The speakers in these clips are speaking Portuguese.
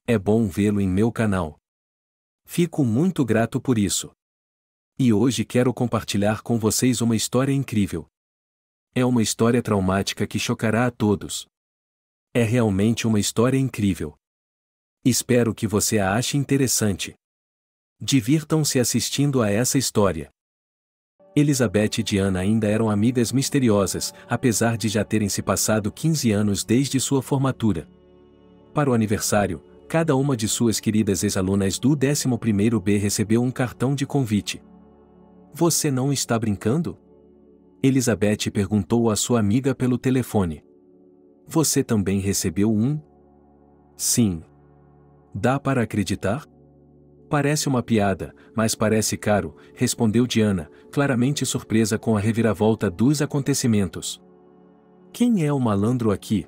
É bom vê-lo em meu canal. Fico muito grato por isso. E hoje quero compartilhar com vocês uma história incrível. É uma história traumática que chocará a todos. É realmente uma história incrível. Espero que você a ache interessante. Divirtam-se assistindo a essa história. Elizabeth e Diana ainda eram amigas misteriosas, apesar de já terem se passado 15 anos desde sua formatura. Para o aniversário, cada uma de suas queridas ex-alunas do 11º B recebeu um cartão de convite. Você não está brincando? Elizabeth perguntou à sua amiga pelo telefone. Você também recebeu um? Sim. Dá para acreditar? Parece uma piada, mas parece caro, respondeu Diana, claramente surpresa com a reviravolta dos acontecimentos. Quem é o malandro aqui?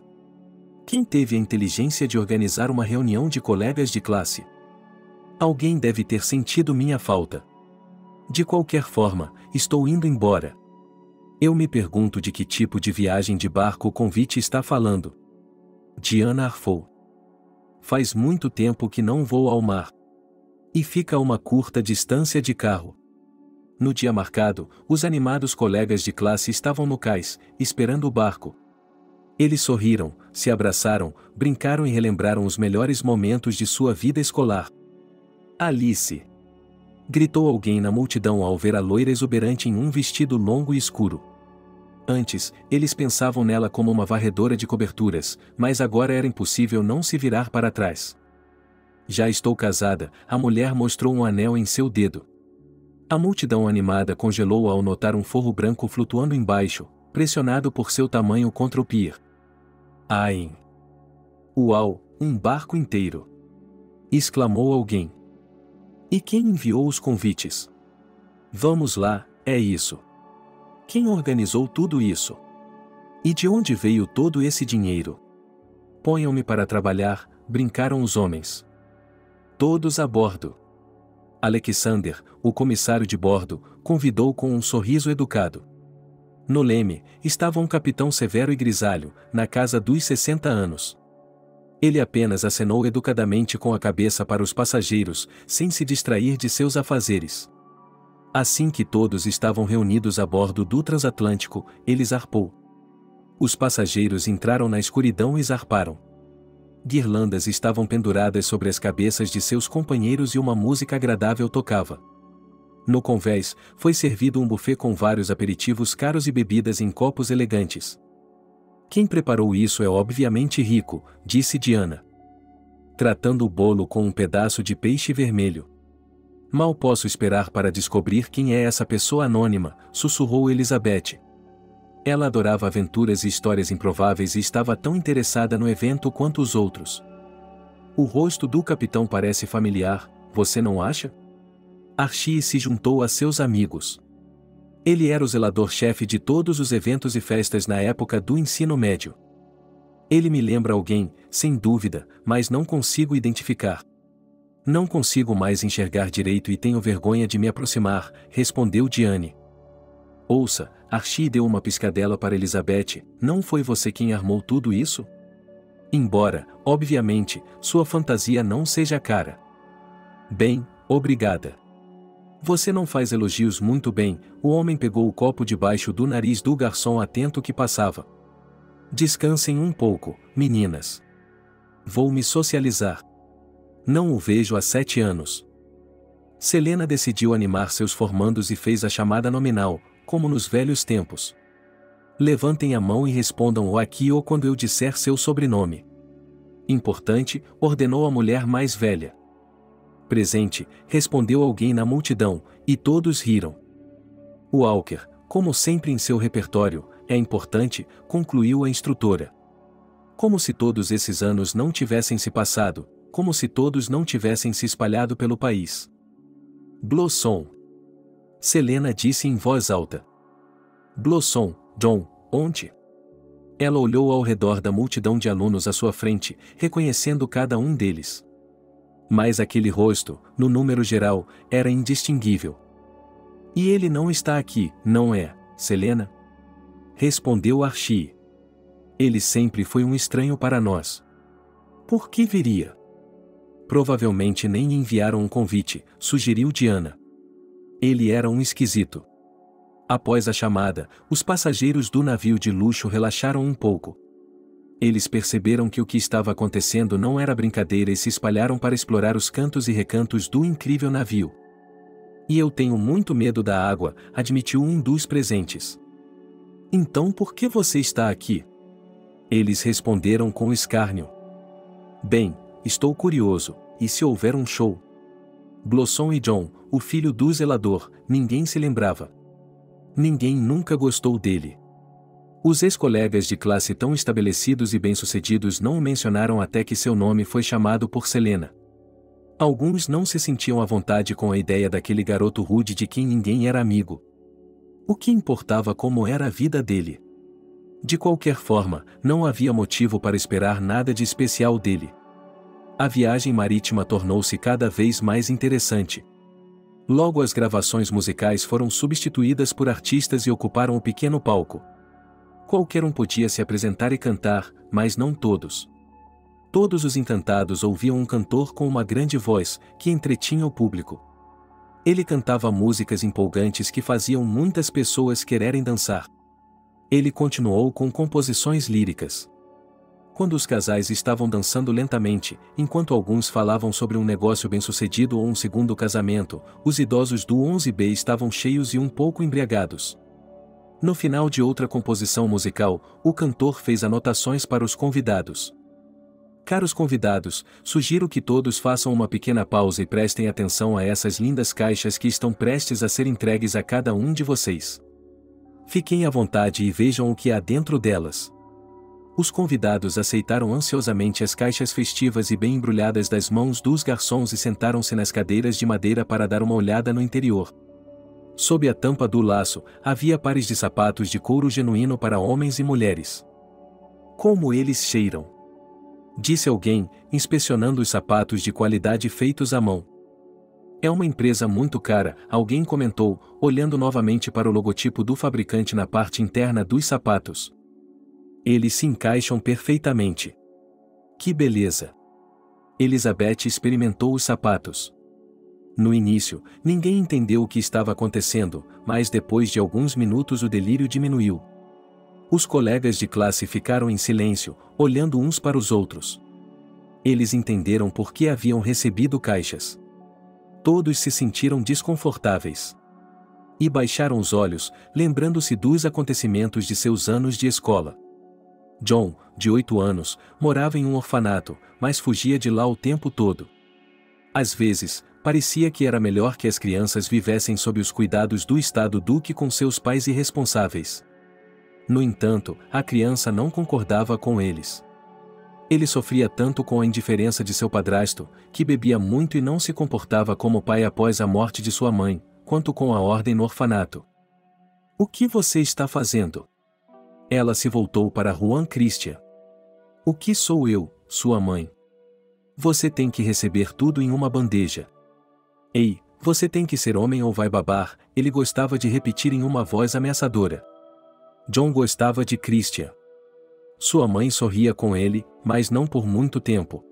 Quem teve a inteligência de organizar uma reunião de colegas de classe? Alguém deve ter sentido minha falta. De qualquer forma, estou indo embora. Eu me pergunto de que tipo de viagem de barco o convite está falando. Diana arfou. Faz muito tempo que não vou ao mar. E fica a uma curta distância de carro. No dia marcado, os animados colegas de classe estavam no cais, esperando o barco. Eles sorriram, se abraçaram, brincaram e relembraram os melhores momentos de sua vida escolar. Alice! Gritou alguém na multidão ao ver a loira exuberante em um vestido longo e escuro. Antes, eles pensavam nela como uma varredora de coberturas, mas agora era impossível não se virar para trás. Já estou casada, a mulher mostrou um anel em seu dedo. A multidão animada congelou ao notar um forro branco flutuando embaixo, pressionado por seu tamanho contra o pier. Ai! Uau, um barco inteiro! Exclamou alguém. E quem enviou os convites? Vamos lá, é isso. Quem organizou tudo isso? E de onde veio todo esse dinheiro? Ponham-me para trabalhar, brincaram os homens. Todos a bordo. Alexander, o comissário de bordo, convidou com um sorriso educado. No leme, estava um capitão severo e grisalho, na casa dos 60 anos. Ele apenas acenou educadamente com a cabeça para os passageiros, sem se distrair de seus afazeres. Assim que todos estavam reunidos a bordo do transatlântico, ele zarpou. Os passageiros entraram na escuridão e zarparam. Guirlandas estavam penduradas sobre as cabeças de seus companheiros e uma música agradável tocava. No convés, foi servido um buffet com vários aperitivos caros e bebidas em copos elegantes. Quem preparou isso é obviamente rico, disse Diana, tratando o bolo com um pedaço de peixe vermelho. Mal posso esperar para descobrir quem é essa pessoa anônima, sussurrou Elizabeth. Ela adorava aventuras e histórias improváveis e estava tão interessada no evento quanto os outros. O rosto do capitão parece familiar, você não acha? Archie se juntou a seus amigos. Ele era o zelador-chefe de todos os eventos e festas na época do ensino médio. Ele me lembra alguém, sem dúvida, mas não consigo identificar. Não consigo mais enxergar direito e tenho vergonha de me aproximar, respondeu Diane. Ouça, Archie deu uma piscadela para Elizabeth, não foi você quem armou tudo isso? Embora, obviamente, sua fantasia não seja cara. Bem, obrigada. Você não faz elogios muito bem, o homem pegou o copo debaixo do nariz do garçom atento que passava. Descansem um pouco, meninas. Vou me socializar. Não o vejo há 7 anos. Selena decidiu animar seus formandos e fez a chamada nominal, como nos velhos tempos. Levantem a mão e respondam o aqui ou quando eu disser seu sobrenome. Importante, ordenou a mulher mais velha. Presente, respondeu alguém na multidão, e todos riram. Walker, como sempre em seu repertório, é importante, concluiu a instrutora. Como se todos esses anos não tivessem se passado, como se todos não tivessem se espalhado pelo país. Blossom. Selena disse em voz alta. Blossom, John, onde? Ela olhou ao redor da multidão de alunos à sua frente, reconhecendo cada um deles. Mas aquele rosto, no número geral, era indistinguível. E ele não está aqui, não é, Selena? Respondeu Archie. Ele sempre foi um estranho para nós. Por que viria? Provavelmente nem lhe enviaram um convite, sugeriu Diana. Ele era um esquisito. Após a chamada, os passageiros do navio de luxo relaxaram um pouco. Eles perceberam que o que estava acontecendo não era brincadeira e se espalharam para explorar os cantos e recantos do incrível navio. E eu tenho muito medo da água, admitiu um dos presentes. Então por que você está aqui? Eles responderam com escárnio. Bem, estou curioso, e se houver um show? Blossom e John, o filho do zelador, ninguém se lembrava. Ninguém nunca gostou dele. Os ex-colegas de classe tão estabelecidos e bem-sucedidos não o mencionaram até que seu nome foi chamado por Selena. Alguns não se sentiam à vontade com a ideia daquele garoto rude de quem ninguém era amigo. O que importava como era a vida dele? De qualquer forma, não havia motivo para esperar nada de especial dele. A viagem marítima tornou-se cada vez mais interessante. Logo as gravações musicais foram substituídas por artistas e ocuparam o pequeno palco. Qualquer um podia se apresentar e cantar, mas não todos. Todos os encantados ouviam um cantor com uma grande voz, que entretinha o público. Ele cantava músicas empolgantes que faziam muitas pessoas quererem dançar. Ele continuou com composições líricas. Quando os casais estavam dançando lentamente, enquanto alguns falavam sobre um negócio bem-sucedido ou um segundo casamento, os idosos do 11B estavam cheios e um pouco embriagados. No final de outra composição musical, o cantor fez anotações para os convidados. Caros convidados, sugiro que todos façam uma pequena pausa e prestem atenção a essas lindas caixas que estão prestes a ser entregues a cada um de vocês. Fiquem à vontade e vejam o que há dentro delas. Os convidados aceitaram ansiosamente as caixas festivas e bem embrulhadas das mãos dos garçons e sentaram-se nas cadeiras de madeira para dar uma olhada no interior. Sob a tampa do laço, havia pares de sapatos de couro genuíno para homens e mulheres. Como eles cheiram! Disse alguém, inspecionando os sapatos de qualidade feitos à mão. É uma empresa muito cara, alguém comentou, olhando novamente para o logotipo do fabricante na parte interna dos sapatos. Eles se encaixam perfeitamente. Que beleza! Elizabeth experimentou os sapatos. No início, ninguém entendeu o que estava acontecendo, mas depois de alguns minutos o delírio diminuiu. Os colegas de classe ficaram em silêncio, olhando uns para os outros. Eles entenderam por que haviam recebido caixas. Todos se sentiram desconfortáveis. E baixaram os olhos, lembrando-se dos acontecimentos de seus anos de escola. John, de 8 anos, morava em um orfanato, mas fugia de lá o tempo todo. Às vezes, parecia que era melhor que as crianças vivessem sob os cuidados do Estado do que com seus pais irresponsáveis. No entanto, a criança não concordava com eles. Ele sofria tanto com a indiferença de seu padrasto, que bebia muito e não se comportava como pai após a morte de sua mãe, quanto com a ordem no orfanato. O que você está fazendo? Ela se voltou para Juan Christian. O que sou eu, sua mãe? Você tem que receber tudo em uma bandeja. Ei, você tem que ser homem ou vai babar, ele gostava de repetir em uma voz ameaçadora. John gostava de Christian. Sua mãe sorria com ele, mas não por muito tempo.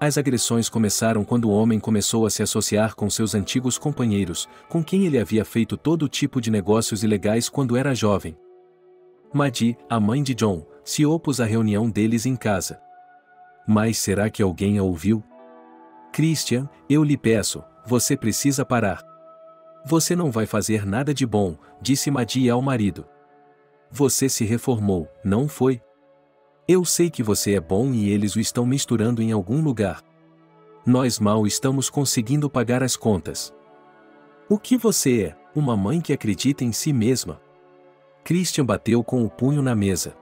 As agressões começaram quando o homem começou a se associar com seus antigos companheiros, com quem ele havia feito todo tipo de negócios ilegais quando era jovem. Maddie, a mãe de John, se opôs à reunião deles em casa. Mas será que alguém a ouviu? Christian, eu lhe peço, você precisa parar. Você não vai fazer nada de bom, disse Maddie ao marido. Você se reformou, não foi? Eu sei que você é bom e eles o estão misturando em algum lugar. Nós mal estamos conseguindo pagar as contas. O que você é, uma mãe que acredita em si mesma? Christian bateu com o punho na mesa.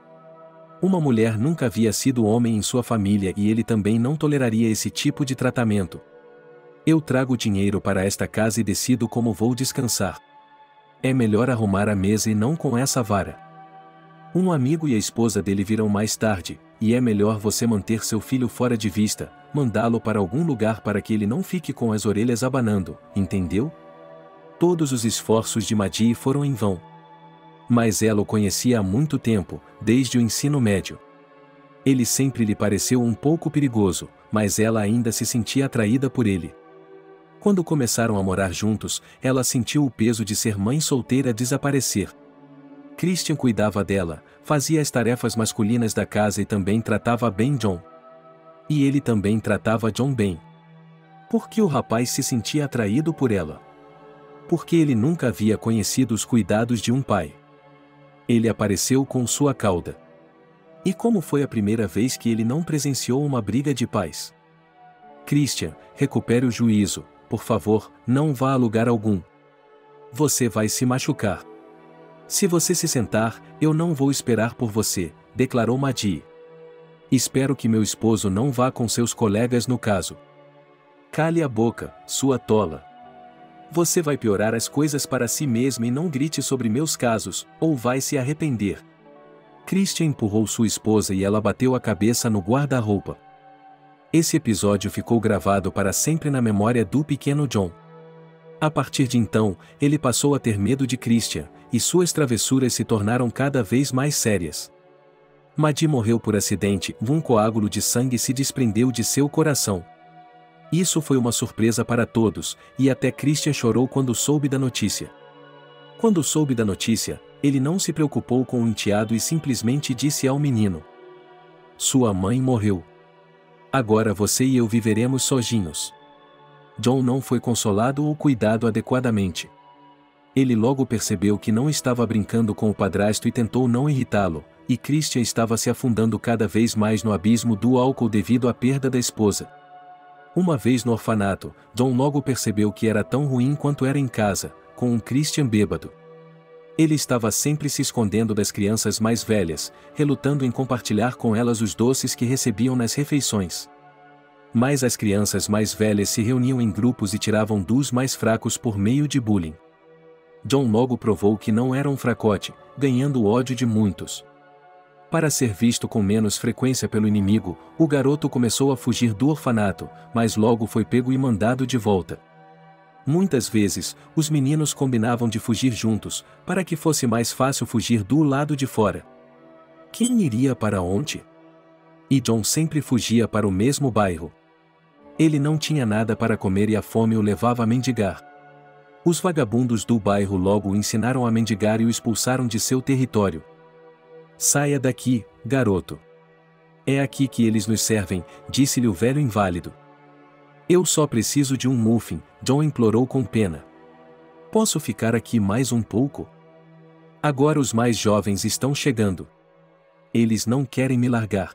Uma mulher nunca havia sido homem em sua família e ele também não toleraria esse tipo de tratamento. Eu trago dinheiro para esta casa e decido como vou descansar. É melhor arrumar a mesa e não com essa vara. Um amigo e a esposa dele virão mais tarde, e é melhor você manter seu filho fora de vista, mandá-lo para algum lugar para que ele não fique com as orelhas abanando, entendeu? Todos os esforços de Maddie foram em vão. Mas ela o conhecia há muito tempo, desde o ensino médio. Ele sempre lhe pareceu um pouco perigoso, mas ela ainda se sentia atraída por ele. Quando começaram a morar juntos, ela sentiu o peso de ser mãe solteira desaparecer. Christian cuidava dela, fazia as tarefas masculinas da casa e também tratava bem John. E ele também tratava John bem. Por que o rapaz se sentia atraído por ela? Porque ele nunca havia conhecido os cuidados de um pai. Ele apareceu com sua cauda. E como foi a primeira vez que ele não presenciou uma briga de pais? Christian, recupere o juízo, por favor, não vá a lugar algum. Você vai se machucar. Se você se sentar, eu não vou esperar por você, declarou Maddie. Espero que meu esposo não vá com seus colegas no caso. Cale a boca, sua tola. Você vai piorar as coisas para si mesma e não grite sobre meus casos, ou vai se arrepender. Christian empurrou sua esposa e ela bateu a cabeça no guarda-roupa. Esse episódio ficou gravado para sempre na memória do pequeno John. A partir de então, ele passou a ter medo de Christian, e suas travessuras se tornaram cada vez mais sérias. Maddie morreu por acidente, um coágulo de sangue se desprendeu de seu coração. Isso foi uma surpresa para todos, e até Christian chorou quando soube da notícia. Quando soube da notícia, ele não se preocupou com o enteado e simplesmente disse ao menino: "Sua mãe morreu. Agora você e eu viveremos sozinhos." John não foi consolado ou cuidado adequadamente. Ele logo percebeu que não estava brincando com o padrasto e tentou não irritá-lo, e Christian estava se afundando cada vez mais no abismo do álcool devido à perda da esposa. Uma vez no orfanato, John logo percebeu que era tão ruim quanto era em casa, com um Christian bêbado. Ele estava sempre se escondendo das crianças mais velhas, relutando em compartilhar com elas os doces que recebiam nas refeições. Mas as crianças mais velhas se reuniam em grupos e tiravam dos mais fracos por meio de bullying. John logo provou que não era um fracote, ganhando o ódio de muitos. Para ser visto com menos frequência pelo inimigo, o garoto começou a fugir do orfanato, mas logo foi pego e mandado de volta. Muitas vezes, os meninos combinavam de fugir juntos, para que fosse mais fácil fugir do lado de fora. Quem iria para onde? E John sempre fugia para o mesmo bairro. Ele não tinha nada para comer e a fome o levava a mendigar. Os vagabundos do bairro logo o ensinaram a mendigar e o expulsaram de seu território. "Saia daqui, garoto. É aqui que eles nos servem", disse-lhe o velho inválido. "Eu só preciso de um muffin", John implorou com pena. "Posso ficar aqui mais um pouco? Agora os mais jovens estão chegando. Eles não querem me largar."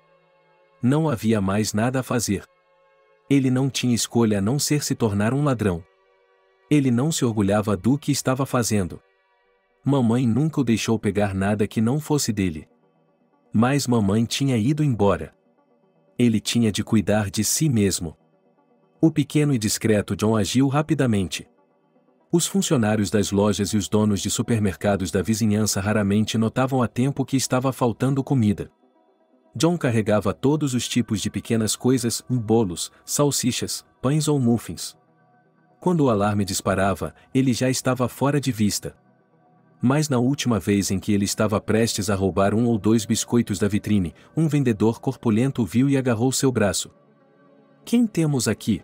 Não havia mais nada a fazer. Ele não tinha escolha a não ser se tornar um ladrão. Ele não se orgulhava do que estava fazendo. Mamãe nunca o deixou pegar nada que não fosse dele. Mas mamãe tinha ido embora. Ele tinha de cuidar de si mesmo. O pequeno e discreto John agiu rapidamente. Os funcionários das lojas e os donos de supermercados da vizinhança raramente notavam a tempo que estava faltando comida. John carregava todos os tipos de pequenas coisas, bolos, salsichas, pães ou muffins. Quando o alarme disparava, ele já estava fora de vista. Mas na última vez em que ele estava prestes a roubar 1 ou 2 biscoitos da vitrine, um vendedor corpulento o viu e agarrou seu braço. "Quem temos aqui?"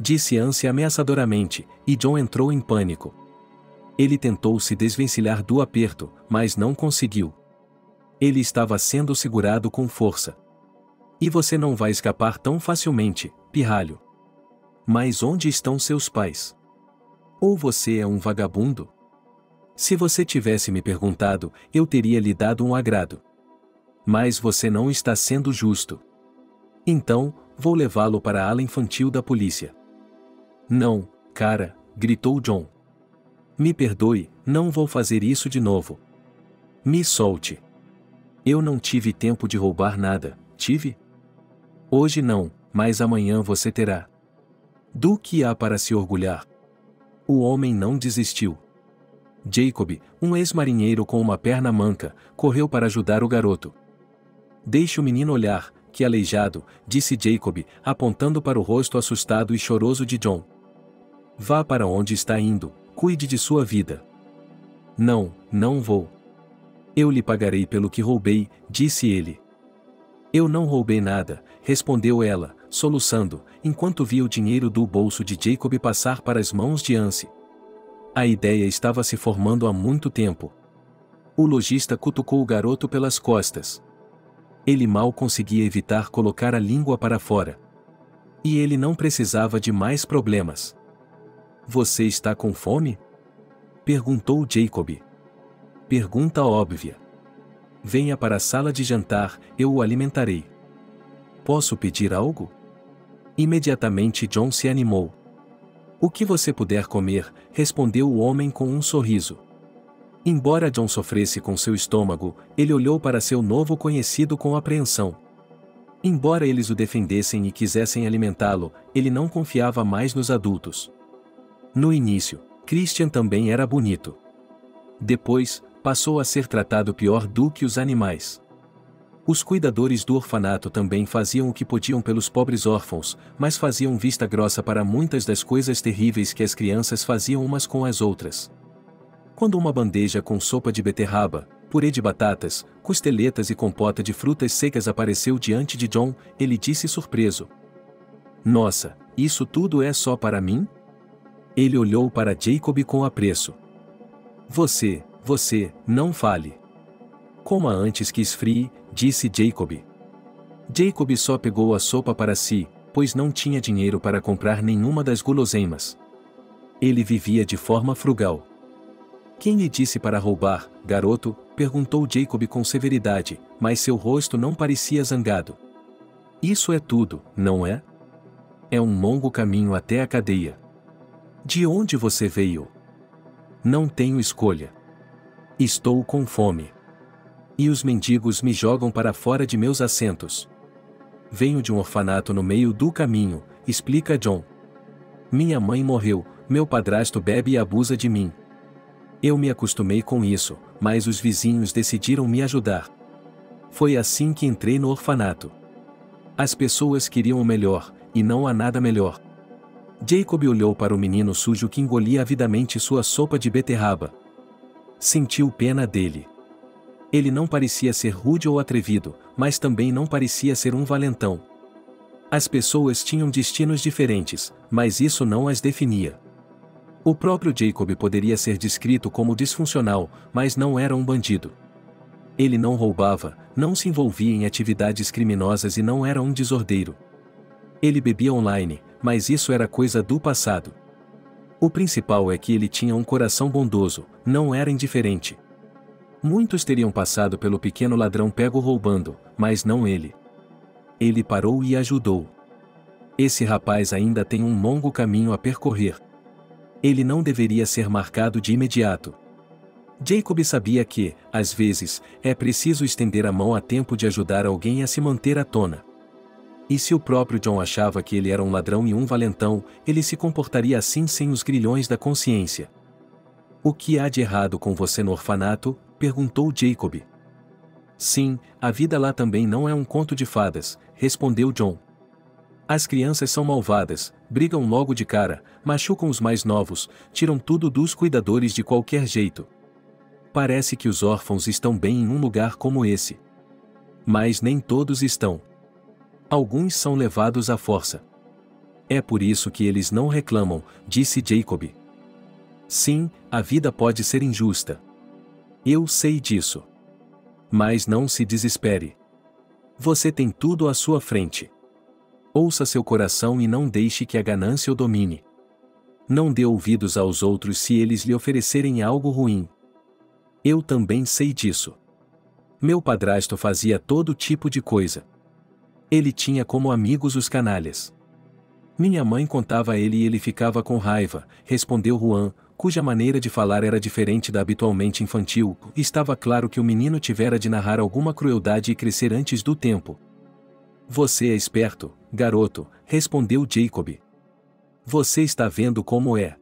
disse Anse ameaçadoramente, e John entrou em pânico. Ele tentou se desvencilhar do aperto, mas não conseguiu. Ele estava sendo segurado com força. "E você não vai escapar tão facilmente, pirralho. Mas onde estão seus pais? Ou você é um vagabundo? Se você tivesse me perguntado, eu teria lhe dado um agrado. Mas você não está sendo justo. Então, vou levá-lo para a ala infantil da polícia." "Não, cara", gritou John. "Me perdoe, não vou fazer isso de novo. Me solte. Eu não tive tempo de roubar nada, tive? Hoje não, mas amanhã você terá. Do que há para se orgulhar?" O homem não desistiu. Jacob, um ex-marinheiro com uma perna manca, correu para ajudar o garoto. "Deixe o menino olhar, que aleijado", disse Jacob, apontando para o rosto assustado e choroso de John. "Vá para onde está indo, cuide de sua vida." "Não, não vou. Eu lhe pagarei pelo que roubei", disse ele. Eu não roubei nada, respondeu ela, soluçando, enquanto via o dinheiro do bolso de Jacob passar para as mãos de Anse. A ideia estava se formando há muito tempo. O lojista cutucou o garoto pelas costas. Ele mal conseguia evitar colocar a língua para fora. E ele não precisava de mais problemas. Você está com fome? Perguntou Jacob. Pergunta óbvia. Venha para a sala de jantar, eu o alimentarei. Posso pedir algo? Imediatamente John se animou. O que você puder comer, respondeu o homem com um sorriso. Embora John sofresse com seu estômago, ele olhou para seu novo conhecido com apreensão. Embora eles o defendessem e quisessem alimentá-lo, ele não confiava mais nos adultos. No início, Christian também era bonito. Depois, passou a ser tratado pior do que os animais. Os cuidadores do orfanato também faziam o que podiam pelos pobres órfãos, mas faziam vista grossa para muitas das coisas terríveis que as crianças faziam umas com as outras. Quando uma bandeja com sopa de beterraba, purê de batatas, costeletas e compota de frutas secas apareceu diante de John, ele disse surpreso. Nossa, isso tudo é só para mim? Ele olhou para Jacob com apreço. Você, não fale. Coma antes que esfrie, disse Jacob. Jacob só pegou a sopa para si, pois não tinha dinheiro para comprar nenhuma das guloseimas. Ele vivia de forma frugal. Quem lhe disse para roubar, garoto? Perguntou Jacob com severidade, mas seu rosto não parecia zangado. Isso é tudo, não é? É um longo caminho até a cadeia. De onde você veio? Não tenho escolha. Estou com fome. E os mendigos me jogam para fora de meus assentos. Venho de um orfanato no meio do caminho, explica John. Minha mãe morreu, meu padrasto bebe e abusa de mim. Eu me acostumei com isso, mas os vizinhos decidiram me ajudar. Foi assim que entrei no orfanato. As pessoas queriam o melhor, e não há nada melhor. Jacob olhou para o menino sujo que engolia avidamente sua sopa de beterraba. Sentiu pena dele. Ele não parecia ser rude ou atrevido, mas também não parecia ser um valentão. As pessoas tinham destinos diferentes, mas isso não as definia. O próprio Jacob poderia ser descrito como disfuncional, mas não era um bandido. Ele não roubava, não se envolvia em atividades criminosas e não era um desordeiro. Ele bebia online, mas isso era coisa do passado. O principal é que ele tinha um coração bondoso, não era indiferente. Muitos teriam passado pelo pequeno ladrão pego roubando, mas não ele. Ele parou e ajudou. Esse rapaz ainda tem um longo caminho a percorrer. Ele não deveria ser marcado de imediato. Jacob sabia que, às vezes, é preciso estender a mão a tempo de ajudar alguém a se manter à tona. E se o próprio John achava que ele era um ladrão e um valentão, ele se comportaria assim sem os grilhões da consciência. O que há de errado com você no orfanato? Perguntou Jacob. Sim, a vida lá também não é um conto de fadas, respondeu John. As crianças são malvadas, brigam logo de cara, machucam os mais novos, tiram tudo dos cuidadores de qualquer jeito. Parece que os órfãos estão bem em um lugar como esse. Mas nem todos estão. Alguns são levados à força. É por isso que eles não reclamam, disse Jacob. Sim, a vida pode ser injusta. Eu sei disso. Mas não se desespere. Você tem tudo à sua frente. Ouça seu coração e não deixe que a ganância o domine. Não dê ouvidos aos outros se eles lhe oferecerem algo ruim. Eu também sei disso. Meu padrasto fazia todo tipo de coisa. Ele tinha como amigos os canalhas. Minha mãe contava a ele e ele ficava com raiva, respondeu Juan, cuja maneira de falar era diferente da habitualmente infantil. Estava claro que o menino tivera de narrar alguma crueldade e crescer antes do tempo. Você é esperto, garoto, respondeu Jacob. Você está vendo como é.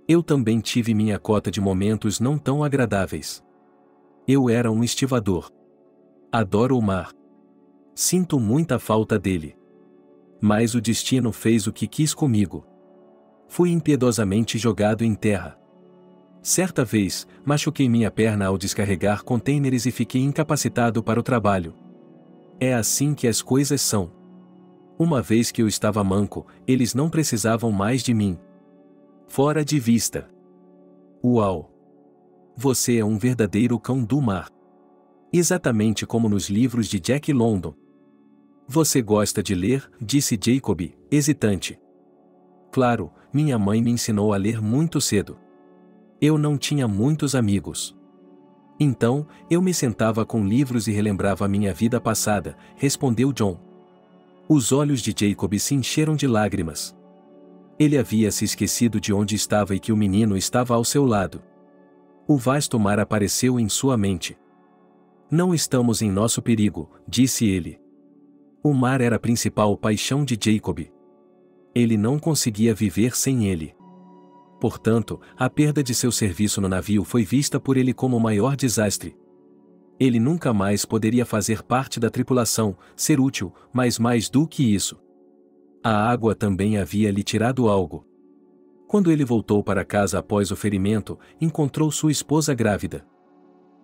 Eu também tive minha cota de momentos não tão agradáveis. Eu era um estivador. Adoro o mar. Sinto muita falta dele. Mas o destino fez o que quis comigo. Fui impiedosamente jogado em terra. Certa vez, machuquei minha perna ao descarregar contêineres e fiquei incapacitado para o trabalho. É assim que as coisas são. Uma vez que eu estava manco, eles não precisavam mais de mim. Fora de vista. Uau! Você é um verdadeiro cão do mar. Exatamente como nos livros de Jack London. Você gosta de ler? Disse Jacob, hesitante. Claro, minha mãe me ensinou a ler muito cedo. Eu não tinha muitos amigos. Então, eu me sentava com livros e relembrava minha vida passada, respondeu John. Os olhos de Jacob se encheram de lágrimas. Ele havia se esquecido de onde estava e que o menino estava ao seu lado. O vasto mar apareceu em sua mente. Não estamos em nosso perigo, disse ele. O mar era a principal paixão de Jacob. Ele não conseguia viver sem ele. Portanto, a perda de seu serviço no navio foi vista por ele como o maior desastre. Ele nunca mais poderia fazer parte da tripulação, ser útil, mas mais do que isso. A água também havia lhe tirado algo. Quando ele voltou para casa após o ferimento, encontrou sua esposa grávida.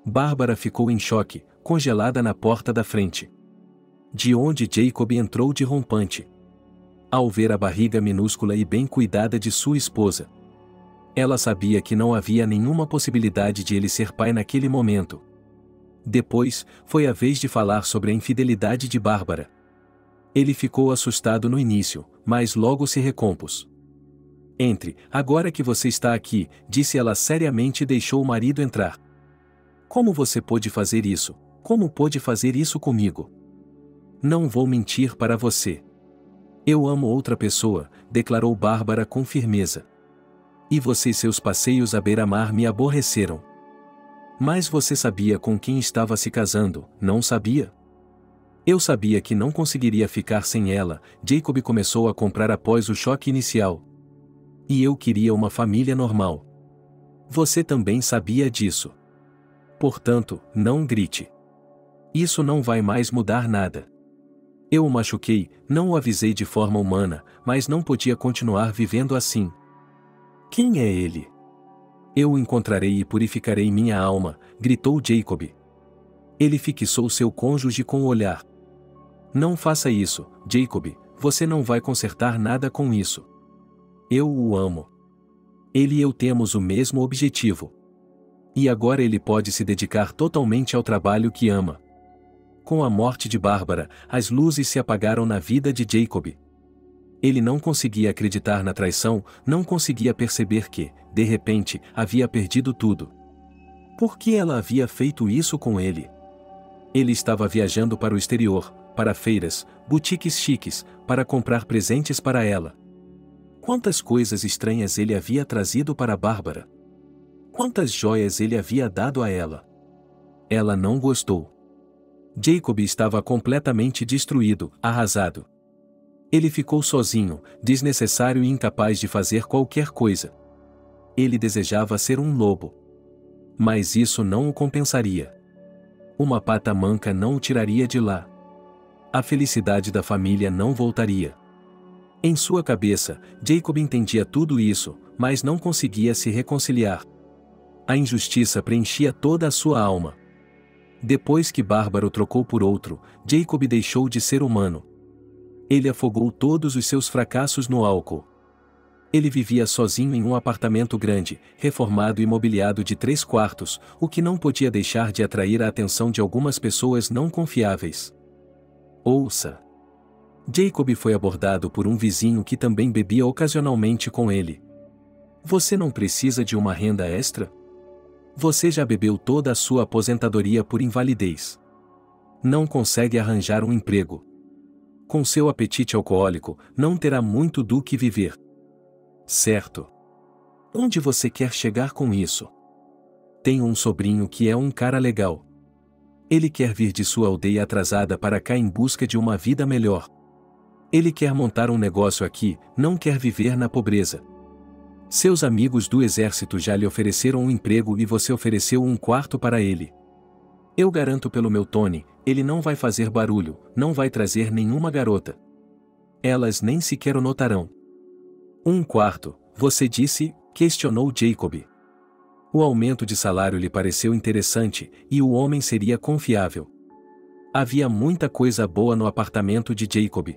Bárbara ficou em choque, congelada na porta da frente. De onde Jacob entrou de rompante. Ao ver a barriga minúscula e bem cuidada de sua esposa. Ela sabia que não havia nenhuma possibilidade de ele ser pai naquele momento. Depois, foi a vez de falar sobre a infidelidade de Bárbara. Ele ficou assustado no início, mas logo se recompôs. Entre, agora que você está aqui, disse ela seriamente e deixou o marido entrar. Como você pôde fazer isso? Como pôde fazer isso comigo? Não vou mentir para você. Eu amo outra pessoa, declarou Bárbara com firmeza. E você e seus passeios à beira-mar me aborreceram. Mas você sabia com quem estava se casando, não sabia? Eu sabia que não conseguiria ficar sem ela, Jacob começou a comprar após o choque inicial. E eu queria uma família normal. Você também sabia disso. Portanto, não grite. Isso não vai mais mudar nada. Eu o machuquei, não o avisei de forma humana, mas não podia continuar vivendo assim. Quem é ele? Eu o encontrarei e purificarei minha alma, gritou Jacob. Ele fixou seu cônjuge com o olhar. Não faça isso, Jacob, você não vai consertar nada com isso. Eu o amo. Ele e eu temos o mesmo objetivo. E agora ele pode se dedicar totalmente ao trabalho que ama. Com a morte de Bárbara, as luzes se apagaram na vida de Jacob. Ele não conseguia acreditar na traição, não conseguia perceber que, de repente, havia perdido tudo. Por que ela havia feito isso com ele? Ele estava viajando para o exterior, para feiras, boutiques chiques, para comprar presentes para ela. Quantas coisas estranhas ele havia trazido para Bárbara? Quantas joias ele havia dado a ela? Ela não gostou. Jacob estava completamente destruído, arrasado. Ele ficou sozinho, desnecessário e incapaz de fazer qualquer coisa. Ele desejava ser um lobo. Mas isso não o compensaria. Uma pata manca não o tiraria de lá. A felicidade da família não voltaria. Em sua cabeça, Jacob entendia tudo isso, mas não conseguia se reconciliar. A injustiça preenchia toda a sua alma. Depois que Bárbara o trocou por outro, Jacob deixou de ser humano. Ele afogou todos os seus fracassos no álcool. Ele vivia sozinho em um apartamento grande, reformado e mobiliado de 3 quartos, o que não podia deixar de atrair a atenção de algumas pessoas não confiáveis. Ouça! Jacob foi abordado por um vizinho que também bebia ocasionalmente com ele. Você não precisa de uma renda extra? Você já bebeu toda a sua aposentadoria por invalidez. Não consegue arranjar um emprego. Com seu apetite alcoólico, não terá muito do que viver. Certo. Onde você quer chegar com isso? Tenho um sobrinho que é um cara legal. Ele quer vir de sua aldeia atrasada para cá em busca de uma vida melhor. Ele quer montar um negócio aqui, não quer viver na pobreza. Seus amigos do exército já lhe ofereceram um emprego e você ofereceu um quarto para ele. Eu garanto pelo meu Tony, ele não vai fazer barulho, não vai trazer nenhuma garota. Elas nem sequer o notarão. Um quarto, você disse? Questionou Jacob. O aumento de salário lhe pareceu interessante, e o homem seria confiável. Havia muita coisa boa no apartamento de Jacob.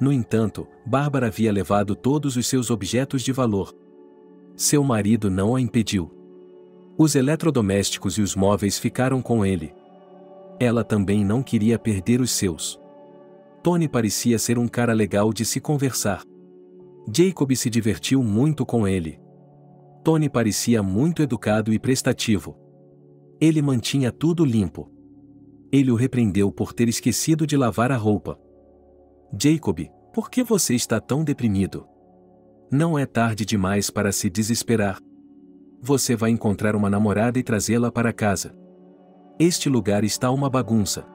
No entanto, Bárbara havia levado todos os seus objetos de valor. Seu marido não a impediu. Os eletrodomésticos e os móveis ficaram com ele. Ela também não queria perder os seus. Tony parecia ser um cara legal de se conversar. Jacob se divertiu muito com ele. Tony parecia muito educado e prestativo. Ele mantinha tudo limpo. Ele o repreendeu por ter esquecido de lavar a roupa. Jacob, por que você está tão deprimido? Não é tarde demais para se desesperar. Você vai encontrar uma namorada e trazê-la para casa. Este lugar está uma bagunça.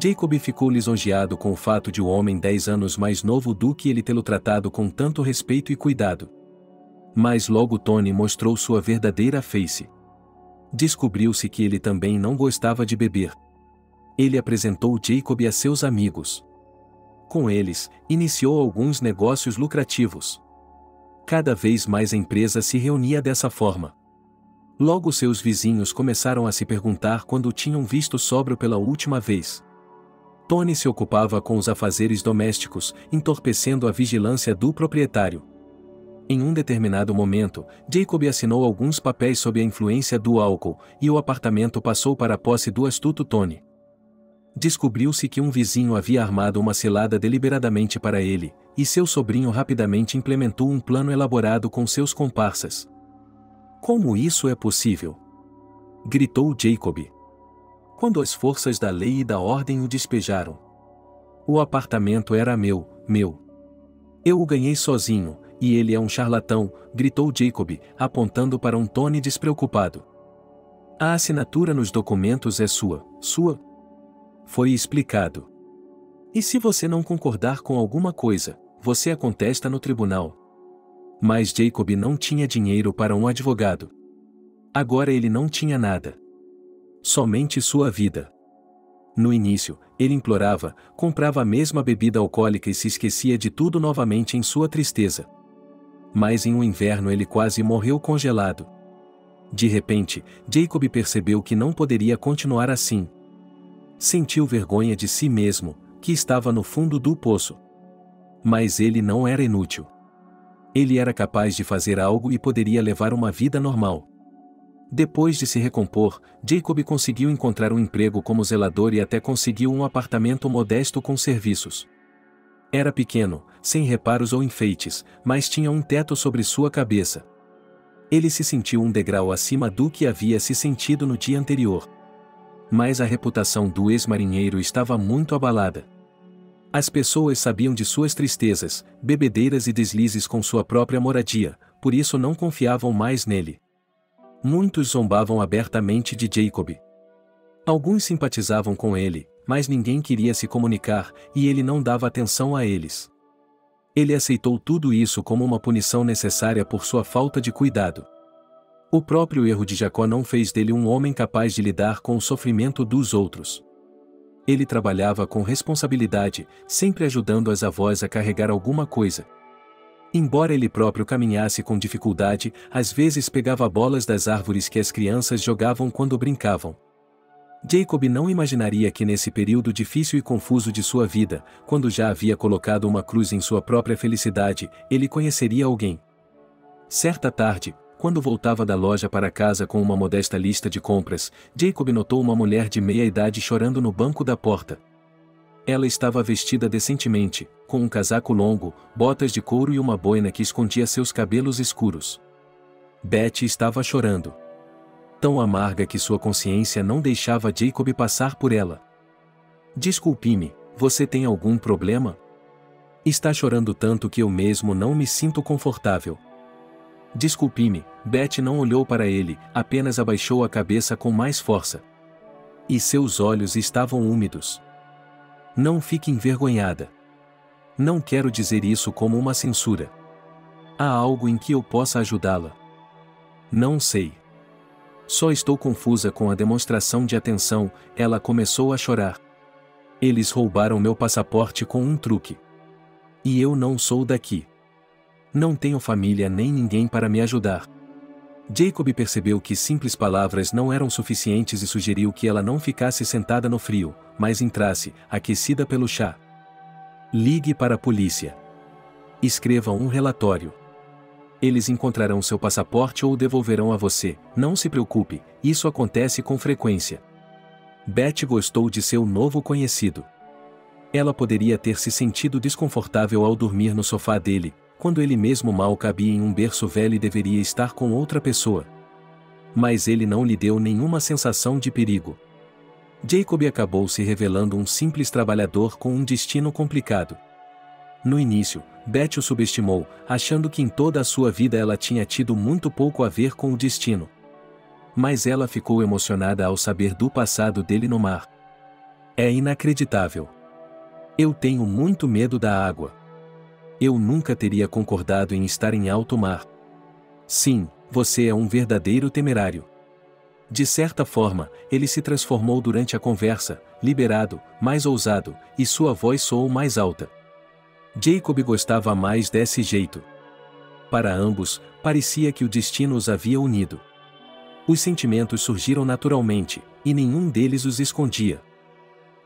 Jacob ficou lisonjeado com o fato de o homem 10 anos mais novo do que ele tê-lo tratado com tanto respeito e cuidado. Mas logo Tony mostrou sua verdadeira face. Descobriu-se que ele também não gostava de beber. Ele apresentou Jacob a seus amigos. Com eles, iniciou alguns negócios lucrativos. Cada vez mais a empresa se reunia dessa forma. Logo seus vizinhos começaram a se perguntar quando o tinham visto sóbrio pela última vez. Tony se ocupava com os afazeres domésticos, entorpecendo a vigilância do proprietário. Em um determinado momento, Jacob assinou alguns papéis sob a influência do álcool, e o apartamento passou para a posse do astuto Tony. Descobriu-se que um vizinho havia armado uma cilada deliberadamente para ele, e seu sobrinho rapidamente implementou um plano elaborado com seus comparsas. Como isso é possível? Gritou Jacob. Quando as forças da lei e da ordem o despejaram. O apartamento era meu. Eu o ganhei sozinho, e ele é um charlatão, gritou Jacob, apontando para um Tony despreocupado. A assinatura nos documentos é sua. Foi explicado. E se você não concordar com alguma coisa, você a contesta no tribunal. Mas Jacob não tinha dinheiro para um advogado. Agora ele não tinha nada. Somente sua vida. No início, ele implorava, comprava a mesma bebida alcoólica e se esquecia de tudo novamente em sua tristeza. Mas em um inverno ele quase morreu congelado. De repente, Jacob percebeu que não poderia continuar assim. Sentiu vergonha de si mesmo, que estava no fundo do poço. Mas ele não era inútil. Ele era capaz de fazer algo e poderia levar uma vida normal. Depois de se recompor, Jacob conseguiu encontrar um emprego como zelador e até conseguiu um apartamento modesto com serviços. Era pequeno, sem reparos ou enfeites, mas tinha um teto sobre sua cabeça. Ele se sentiu um degrau acima do que havia se sentido no dia anterior. Mas a reputação do ex-marinheiro estava muito abalada. As pessoas sabiam de suas tristezas, bebedeiras e deslizes com sua própria moradia, por isso não confiavam mais nele. Muitos zombavam abertamente de Jacob. Alguns simpatizavam com ele, mas ninguém queria se comunicar, e ele não dava atenção a eles. Ele aceitou tudo isso como uma punição necessária por sua falta de cuidado. O próprio erro de Jacó não fez dele um homem capaz de lidar com o sofrimento dos outros. Ele trabalhava com responsabilidade, sempre ajudando as avós a carregar alguma coisa. Embora ele próprio caminhasse com dificuldade, às vezes pegava bolas das árvores que as crianças jogavam quando brincavam. Jacob não imaginaria que nesse período difícil e confuso de sua vida, quando já havia colocado uma cruz em sua própria felicidade, ele conheceria alguém. Certa tarde, quando voltava da loja para casa com uma modesta lista de compras, Jacob notou uma mulher de meia-idade chorando no banco da porta. Ela estava vestida decentemente, com um casaco longo, botas de couro e uma boina que escondia seus cabelos escuros. Betty estava chorando. Tão amarga que sua consciência não deixava Jacob passar por ela. Desculpe-me, você tem algum problema? Está chorando tanto que eu mesmo não me sinto confortável. Desculpe-me, Betty não olhou para ele, apenas abaixou a cabeça com mais força. E seus olhos estavam úmidos. Não fique envergonhada. Não quero dizer isso como uma censura. Há algo em que eu possa ajudá-la? Não sei. Só estou confusa com a demonstração de atenção, ela começou a chorar. Eles roubaram meu passaporte com um truque. E eu não sou daqui. Não tenho família nem ninguém para me ajudar. Jacob percebeu que simples palavras não eram suficientes e sugeriu que ela não ficasse sentada no frio, mas entrasse, aquecida pelo chá. Ligue para a polícia. Escreva um relatório. Eles encontrarão seu passaporte ou o devolverão a você. Não se preocupe, isso acontece com frequência. Beth gostou de seu novo conhecido. Ela poderia ter se sentido desconfortável ao dormir no sofá dele, quando ele mesmo mal cabia em um berço velho e deveria estar com outra pessoa. Mas ele não lhe deu nenhuma sensação de perigo. Jacob acabou se revelando um simples trabalhador com um destino complicado. No início, Beth o subestimou, achando que em toda a sua vida ela tinha tido muito pouco a ver com o destino. Mas ela ficou emocionada ao saber do passado dele no mar. É inacreditável. Eu tenho muito medo da água. Eu nunca teria concordado em estar em alto mar. Sim, você é um verdadeiro temerário. De certa forma, ele se transformou durante a conversa, liberado, mais ousado, e sua voz soou mais alta. Jacob gostava mais desse jeito. Para ambos, parecia que o destino os havia unido. Os sentimentos surgiram naturalmente, e nenhum deles os escondia.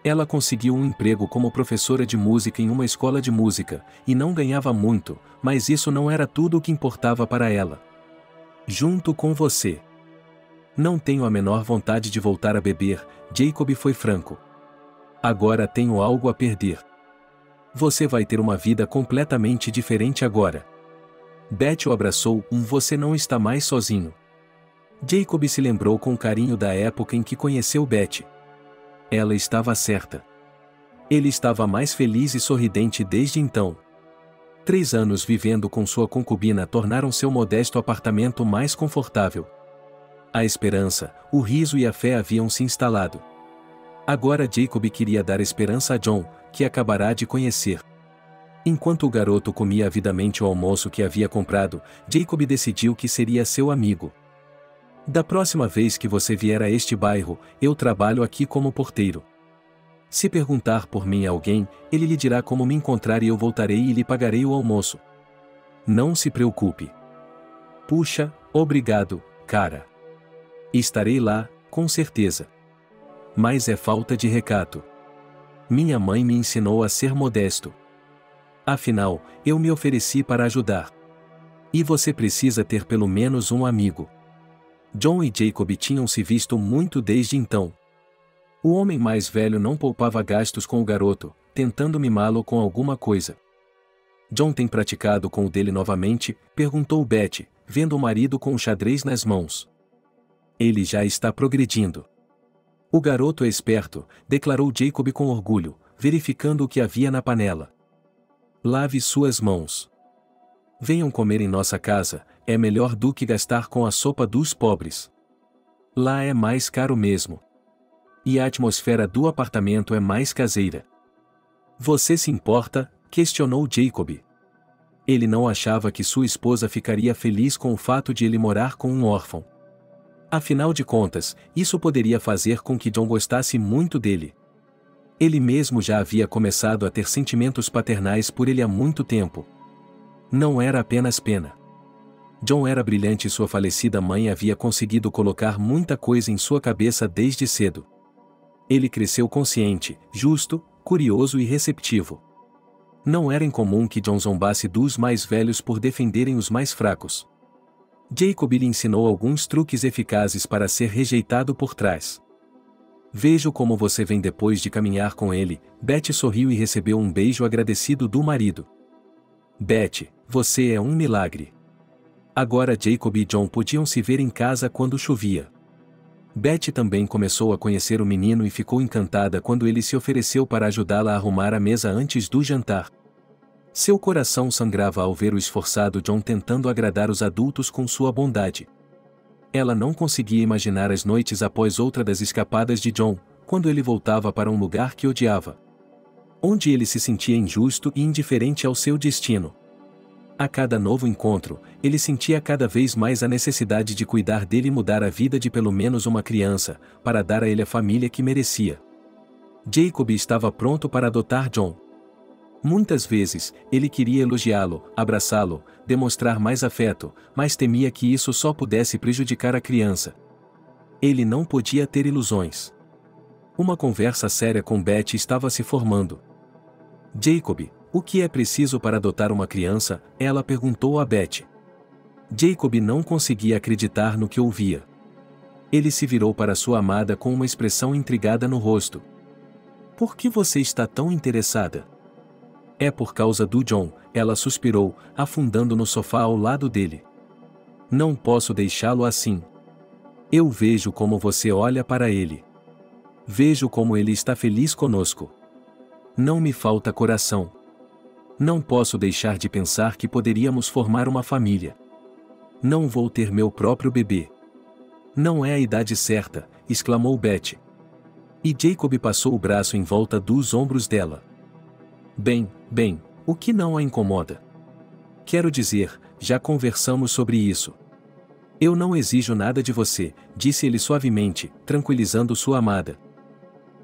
Ela conseguiu um emprego como professora de música em uma escola de música, e não ganhava muito, mas isso não era tudo o que importava para ela. Junto com você. Não tenho a menor vontade de voltar a beber, Jacob foi franco. Agora tenho algo a perder. Você vai ter uma vida completamente diferente agora. Beth o abraçou, você não está mais sozinho. Jacob se lembrou com carinho da época em que conheceu Beth. Ela estava certa. Ele estava mais feliz e sorridente desde então. 3 anos vivendo com sua concubina tornaram seu modesto apartamento mais confortável. A esperança, o riso e a fé haviam se instalado. Agora Jacob queria dar esperança a John, que acabará de conhecer. Enquanto o garoto comia avidamente o almoço que havia comprado, Jacob decidiu que seria seu amigo. Da próxima vez que você vier a este bairro, eu trabalho aqui como porteiro. Se perguntar por mim a alguém, ele lhe dirá como me encontrar e eu voltarei e lhe pagarei o almoço. Não se preocupe. Puxa, obrigado, cara. Estarei lá, com certeza. Mas é falta de recato. Minha mãe me ensinou a ser modesto. Afinal, eu me ofereci para ajudar. E você precisa ter pelo menos um amigo. John e Jacob tinham se visto muito desde então. O homem mais velho não poupava gastos com o garoto, tentando mimá-lo com alguma coisa. John tem praticado com o dele novamente? Perguntou Beth, vendo o marido com o xadrez nas mãos. Ele já está progredindo. O garoto é esperto, declarou Jacob com orgulho, verificando o que havia na panela. Lave suas mãos. Venham comer em nossa casa, é melhor do que gastar com a sopa dos pobres. Lá é mais caro mesmo. E a atmosfera do apartamento é mais caseira. Você se importa? Questionou Jacob. Ele não achava que sua esposa ficaria feliz com o fato de ele morar com um órfão. Afinal de contas, isso poderia fazer com que John gostasse muito dele. Ele mesmo já havia começado a ter sentimentos paternais por ele há muito tempo. Não era apenas pena. John era brilhante e sua falecida mãe havia conseguido colocar muita coisa em sua cabeça desde cedo. Ele cresceu consciente, justo, curioso e receptivo. Não era incomum que John zombasse dos mais velhos por defenderem os mais fracos. Jacob lhe ensinou alguns truques eficazes para ser rejeitado por trás. Vejo como você vem depois de caminhar com ele. Beth sorriu e recebeu um beijo agradecido do marido. Beth, você é um milagre. Agora Jacob e John podiam se ver em casa quando chovia. Beth também começou a conhecer o menino e ficou encantada quando ele se ofereceu para ajudá-la a arrumar a mesa antes do jantar. Seu coração sangrava ao ver o esforçado John tentando agradar os adultos com sua bondade. Ela não conseguia imaginar as noites após outra das escapadas de John, quando ele voltava para um lugar que odiava. Onde ele se sentia injusto e indiferente ao seu destino. A cada novo encontro, ele sentia cada vez mais a necessidade de cuidar dele e mudar a vida de pelo menos uma criança, para dar a ele a família que merecia. Jacob estava pronto para adotar John. Muitas vezes, ele queria elogiá-lo, abraçá-lo, demonstrar mais afeto, mas temia que isso só pudesse prejudicar a criança. Ele não podia ter ilusões. Uma conversa séria com Betty estava se formando. Jacob, o que é preciso para adotar uma criança? Ela perguntou a Betty. Jacob não conseguia acreditar no que ouvia. Ele se virou para sua amada com uma expressão intrigada no rosto. Por que você está tão interessada? É por causa do John, ela suspirou, afundando no sofá ao lado dele. Não posso deixá-lo assim. Eu vejo como você olha para ele. Vejo como ele está feliz conosco. Não me falta coração. Não posso deixar de pensar que poderíamos formar uma família. Não vou ter meu próprio bebê. Não é a idade certa, exclamou Betty. E Jacob passou o braço em volta dos ombros dela. Bem, o que não a incomoda? Quero dizer, já conversamos sobre isso. Eu não exijo nada de você, disse ele suavemente, tranquilizando sua amada.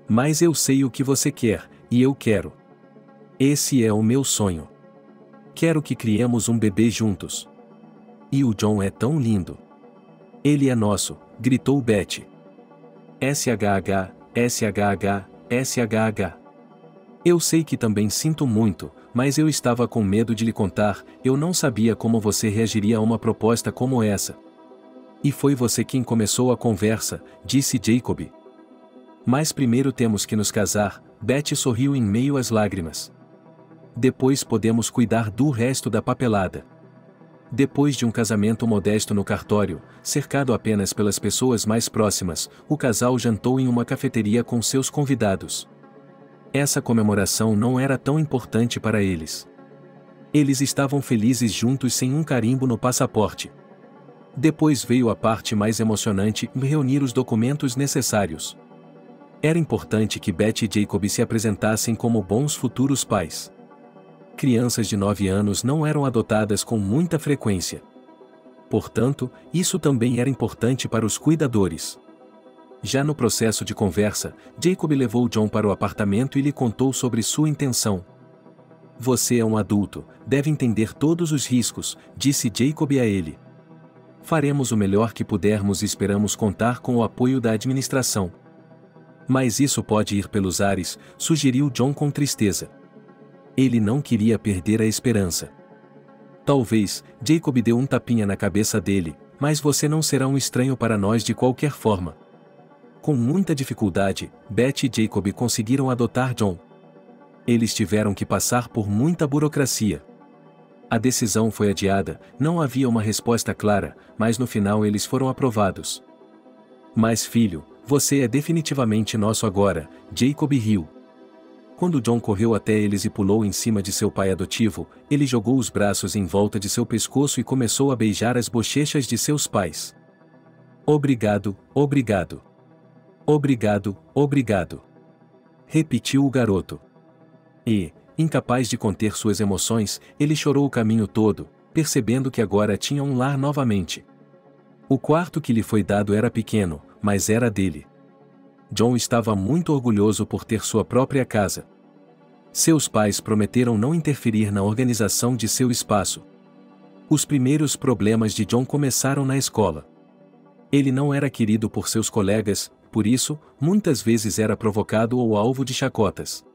Mas eu sei o que você quer, e eu quero. Esse é o meu sonho. Quero que criemos um bebê juntos. E o John é tão lindo. Ele é nosso, gritou Betty. SHH, SHH, SHH. Eu sei que também sinto muito, mas eu estava com medo de lhe contar, eu não sabia como você reagiria a uma proposta como essa. E foi você quem começou a conversa, disse Jacob. Mas primeiro temos que nos casar, Betty sorriu em meio às lágrimas. Depois podemos cuidar do resto da papelada. Depois de um casamento modesto no cartório, cercado apenas pelas pessoas mais próximas, o casal jantou em uma cafeteria com seus convidados. Essa comemoração não era tão importante para eles. Eles estavam felizes juntos sem um carimbo no passaporte. Depois veio a parte mais emocionante, reunir os documentos necessários. Era importante que Betty e Jacob se apresentassem como bons futuros pais. Crianças de 9 anos não eram adotadas com muita frequência. Portanto, isso também era importante para os cuidadores. Já no processo de conversa, Jacob levou John para o apartamento e lhe contou sobre sua intenção. Você é um adulto, deve entender todos os riscos, disse Jacob a ele. Faremos o melhor que pudermos e esperamos contar com o apoio da administração. Mas isso pode ir pelos ares, sugeriu John com tristeza. Ele não queria perder a esperança. Talvez, Jacob deu um tapinha na cabeça dele, mas você não será um estranho para nós de qualquer forma. Com muita dificuldade, Betty e Jacob conseguiram adotar John. Eles tiveram que passar por muita burocracia. A decisão foi adiada, não havia uma resposta clara, mas no final eles foram aprovados. Mas filho, você é definitivamente nosso agora, Jacob riu. Quando John correu até eles e pulou em cima de seu pai adotivo, ele jogou os braços em volta de seu pescoço e começou a beijar as bochechas de seus pais. Obrigado, obrigado. Obrigado, obrigado. Repetiu o garoto. E, incapaz de conter suas emoções, ele chorou o caminho todo, percebendo que agora tinha um lar novamente. O quarto que lhe foi dado era pequeno, mas era dele. John estava muito orgulhoso por ter sua própria casa. Seus pais prometeram não interferir na organização de seu espaço. Os primeiros problemas de John começaram na escola. Ele não era querido por seus colegas, por isso, muitas vezes era provocado ou alvo de chacotas.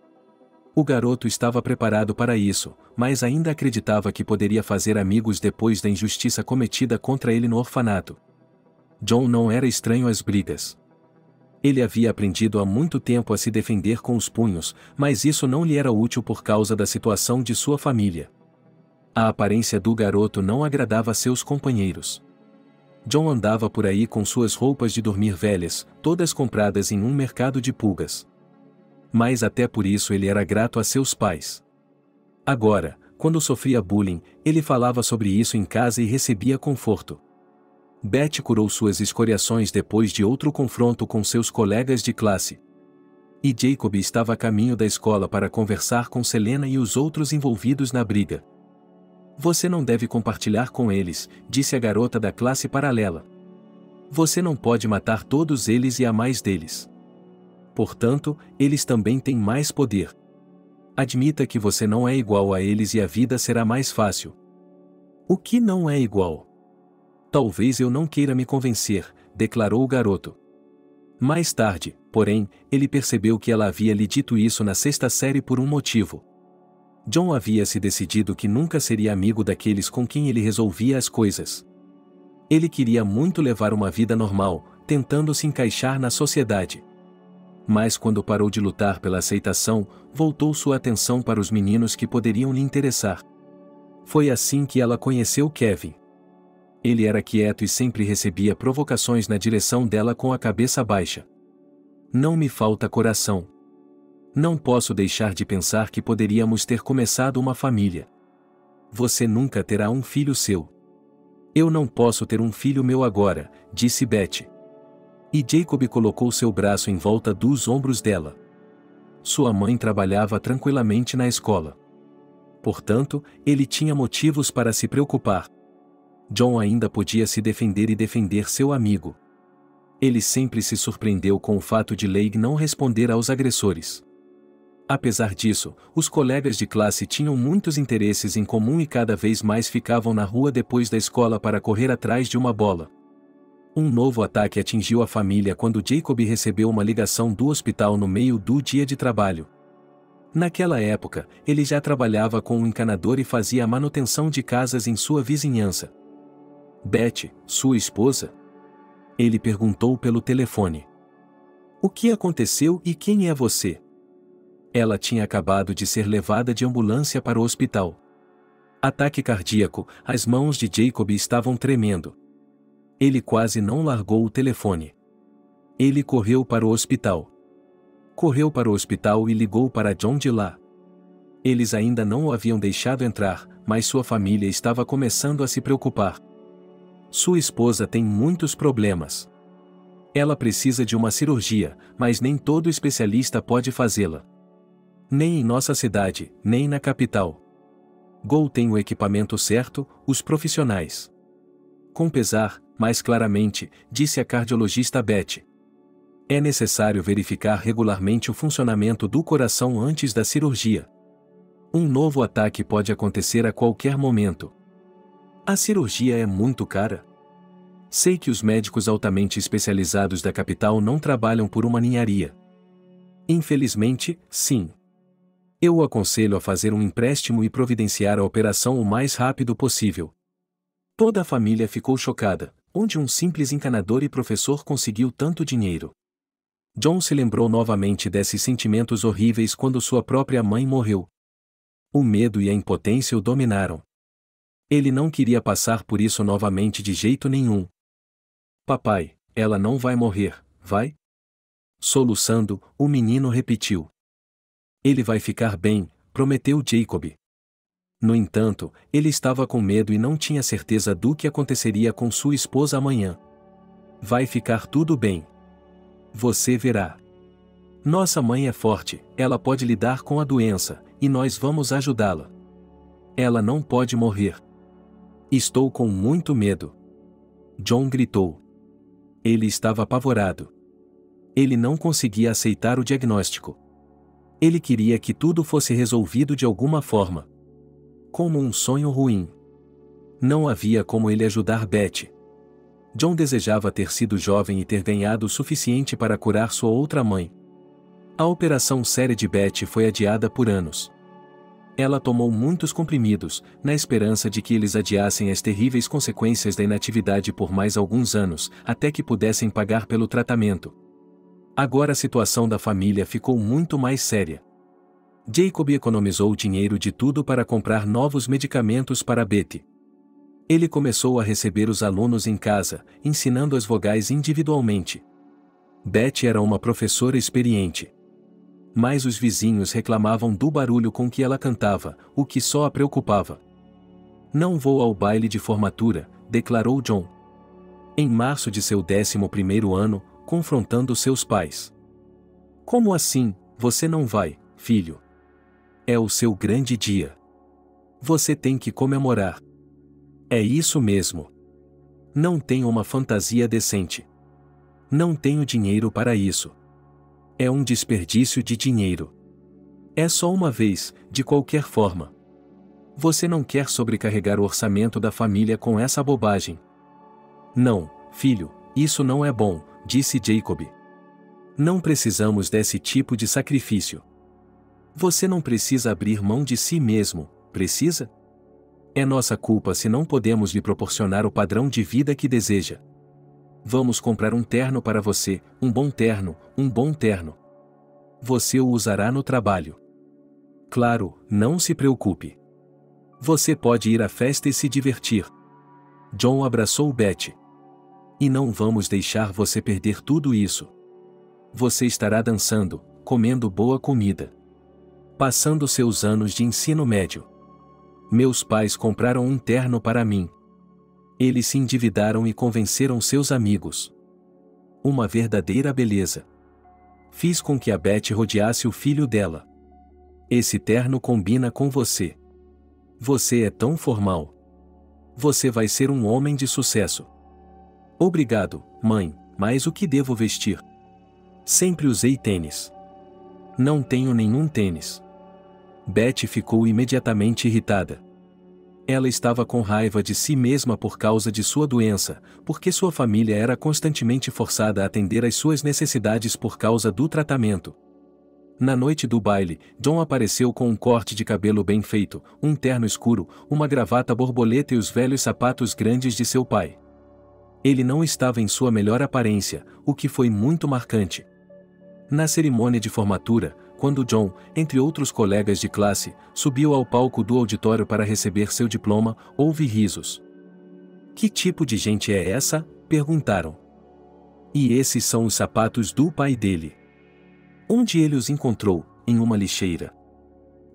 O garoto estava preparado para isso, mas ainda acreditava que poderia fazer amigos depois da injustiça cometida contra ele no orfanato. John não era estranho às brigas. Ele havia aprendido há muito tempo a se defender com os punhos, mas isso não lhe era útil por causa da situação de sua família. A aparência do garoto não agradava a seus companheiros. John andava por aí com suas roupas de dormir velhas, todas compradas em um mercado de pulgas. Mas até por isso ele era grato a seus pais. Agora, quando sofria bullying, ele falava sobre isso em casa e recebia conforto. Betty curou suas escoriações depois de outro confronto com seus colegas de classe. E Jacob estava a caminho da escola para conversar com Selena e os outros envolvidos na briga. Você não deve compartilhar com eles, disse a garota da classe paralela. Você não pode matar todos eles e há mais deles. Portanto, eles também têm mais poder. Admita que você não é igual a eles e a vida será mais fácil. O que não é igual? Talvez eu não queira me convencer, declarou o garoto. Mais tarde, porém, ele percebeu que ela havia lhe dito isso na sexta série por um motivo. John havia se decidido que nunca seria amigo daqueles com quem ele resolvia as coisas. Ele queria muito levar uma vida normal, tentando se encaixar na sociedade. Mas quando parou de lutar pela aceitação, voltou sua atenção para os meninos que poderiam lhe interessar. Foi assim que ela conheceu Kevin. Ele era quieto e sempre recebia provocações na direção dela com a cabeça baixa. Não me falta coração. Não posso deixar de pensar que poderíamos ter começado uma família. Você nunca terá um filho seu. Eu não posso ter um filho meu agora, disse Betty. E Jacob colocou seu braço em volta dos ombros dela. Sua mãe trabalhava tranquilamente na escola. Portanto, ele tinha motivos para se preocupar. John ainda podia se defender e defender seu amigo. Ele sempre se surpreendeu com o fato de Leigh não responder aos agressores. Apesar disso, os colegas de classe tinham muitos interesses em comum e cada vez mais ficavam na rua depois da escola para correr atrás de uma bola. Um novo ataque atingiu a família quando Jacob recebeu uma ligação do hospital no meio do dia de trabalho. Naquela época, ele já trabalhava com um encanador e fazia a manutenção de casas em sua vizinhança. Betty, sua esposa? Ele perguntou pelo telefone. O que aconteceu e quem é você? Ela tinha acabado de ser levada de ambulância para o hospital. Ataque cardíaco, as mãos de Jacob estavam tremendo. Ele quase não largou o telefone. Ele correu para o hospital. Correu para o hospital e ligou para John de lá. Eles ainda não o haviam deixado entrar, mas sua família estava começando a se preocupar. Sua esposa tem muitos problemas. Ela precisa de uma cirurgia, mas nem todo especialista pode fazê-la. Nem em nossa cidade, nem na capital. Gol tem o equipamento certo, os profissionais. Com pesar, mais claramente, disse a cardiologista Betty. É necessário verificar regularmente o funcionamento do coração antes da cirurgia. Um novo ataque pode acontecer a qualquer momento. A cirurgia é muito cara? Sei que os médicos altamente especializados da capital não trabalham por uma ninharia. Infelizmente, sim. Eu o aconselho a fazer um empréstimo e providenciar a operação o mais rápido possível. Toda a família ficou chocada, onde um simples encanador e professor conseguiu tanto dinheiro. John se lembrou novamente desses sentimentos horríveis quando sua própria mãe morreu. O medo e a impotência o dominaram. Ele não queria passar por isso novamente de jeito nenhum. Papai, ela não vai morrer, vai? Soluçando, o menino repetiu. Ele vai ficar bem, prometeu Jacob. No entanto, ele estava com medo e não tinha certeza do que aconteceria com sua esposa amanhã. Vai ficar tudo bem. Você verá. Nossa mãe é forte, ela pode lidar com a doença, e nós vamos ajudá-la. Ela não pode morrer. Estou com muito medo. John gritou. Ele estava apavorado. Ele não conseguia aceitar o diagnóstico. Ele queria que tudo fosse resolvido de alguma forma. Como um sonho ruim. Não havia como ele ajudar Betty. John desejava ter sido jovem e ter ganhado o suficiente para curar sua outra mãe. A operação séria de Betty foi adiada por anos. Ela tomou muitos comprimidos, na esperança de que eles adiassem as terríveis consequências da inatividade por mais alguns anos, até que pudessem pagar pelo tratamento. Agora a situação da família ficou muito mais séria. Jacob economizou o dinheiro de tudo para comprar novos medicamentos para Betty. Ele começou a receber os alunos em casa, ensinando as vogais individualmente. Betty era uma professora experiente. Mas os vizinhos reclamavam do barulho com que ela cantava, o que só a preocupava. Não vou ao baile de formatura, declarou John. Em março de seu 11º ano, confrontando seus pais. Como assim, você não vai, filho? É o seu grande dia. Você tem que comemorar. É isso mesmo. Não tenho uma fantasia decente. Não tenho dinheiro para isso. É um desperdício de dinheiro. É só uma vez, de qualquer forma. Você não quer sobrecarregar o orçamento da família com essa bobagem. Não, filho, isso não é bom, disse Jacob. Não precisamos desse tipo de sacrifício. Você não precisa abrir mão de si mesmo, precisa? É nossa culpa se não podemos lhe proporcionar o padrão de vida que deseja. Vamos comprar um terno para você, um bom terno, um bom terno. Você o usará no trabalho. Claro, não se preocupe. Você pode ir à festa e se divertir. John abraçou Beth. E não vamos deixar você perder tudo isso. Você estará dançando, comendo boa comida. Passando seus anos de ensino médio. Meus pais compraram um terno para mim. Eles se endividaram e convenceram seus amigos. Uma verdadeira beleza. Fiz com que a Beth rodeasse o filho dela. Esse terno combina com você. Você é tão formal. Você vai ser um homem de sucesso. Obrigado, mãe, mas o que devo vestir? Sempre usei tênis. Não tenho nenhum tênis. Beth ficou imediatamente irritada. Ela estava com raiva de si mesma por causa de sua doença, porque sua família era constantemente forçada a atender às suas necessidades por causa do tratamento. Na noite do baile, John apareceu com um corte de cabelo bem feito, um terno escuro, uma gravata borboleta e os velhos sapatos grandes de seu pai. Ele não estava em sua melhor aparência, o que foi muito marcante. Na cerimônia de formatura, quando John, entre outros colegas de classe, subiu ao palco do auditório para receber seu diploma, houve risos. Que tipo de gente é essa? Perguntaram. E esses são os sapatos do pai dele. Onde ele os encontrou? Em uma lixeira.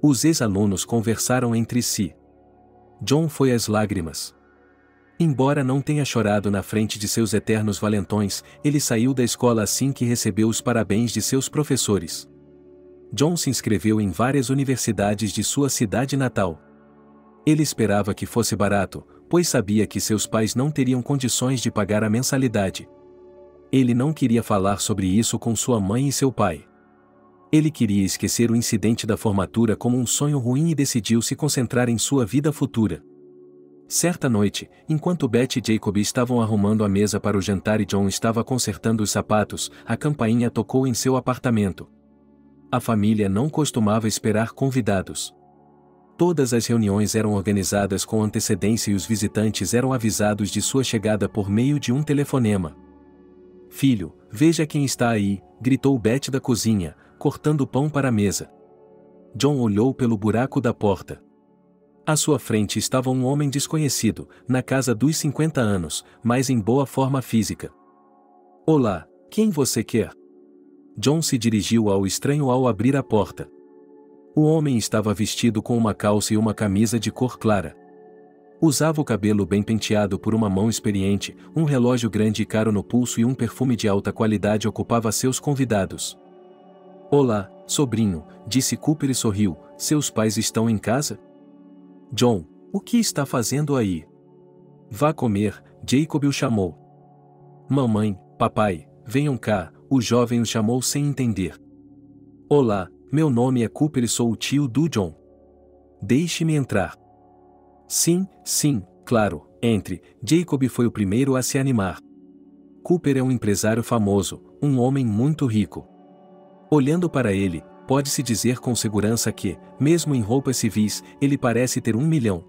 Os ex-alunos conversaram entre si. John foi às lágrimas. Embora não tenha chorado na frente de seus eternos valentões, ele saiu da escola assim que recebeu os parabéns de seus professores. John se inscreveu em várias universidades de sua cidade natal. Ele esperava que fosse barato, pois sabia que seus pais não teriam condições de pagar a mensalidade. Ele não queria falar sobre isso com sua mãe e seu pai. Ele queria esquecer o incidente da formatura como um sonho ruim e decidiu se concentrar em sua vida futura. Certa noite, enquanto Beth e Jacob estavam arrumando a mesa para o jantar e John estava consertando os sapatos, a campainha tocou em seu apartamento. A família não costumava esperar convidados. Todas as reuniões eram organizadas com antecedência e os visitantes eram avisados de sua chegada por meio de um telefonema. Filho, veja quem está aí, gritou Beth da cozinha, cortando pão para a mesa. John olhou pelo buraco da porta. À sua frente estava um homem desconhecido, na casa dos 50 anos, mas em boa forma física. Olá, quem você quer? John se dirigiu ao estranho ao abrir a porta. O homem estava vestido com uma calça e uma camisa de cor clara. Usava o cabelo bem penteado por uma mão experiente, um relógio grande e caro no pulso e um perfume de alta qualidade ocupava seus convidados. Olá, sobrinho, disse Cooper e sorriu, seus pais estão em casa? John, o que está fazendo aí? Vá comer, Jacob o chamou. Mamãe, papai, venham cá, o jovem o chamou sem entender. Olá, meu nome é Cooper e sou o tio do John. Deixe-me entrar. Sim, claro, entre. Jacob foi o primeiro a se animar. Cooper é um empresário famoso, um homem muito rico. Olhando para ele, pode-se dizer com segurança que, mesmo em roupas civis, ele parece ter 1 milhão.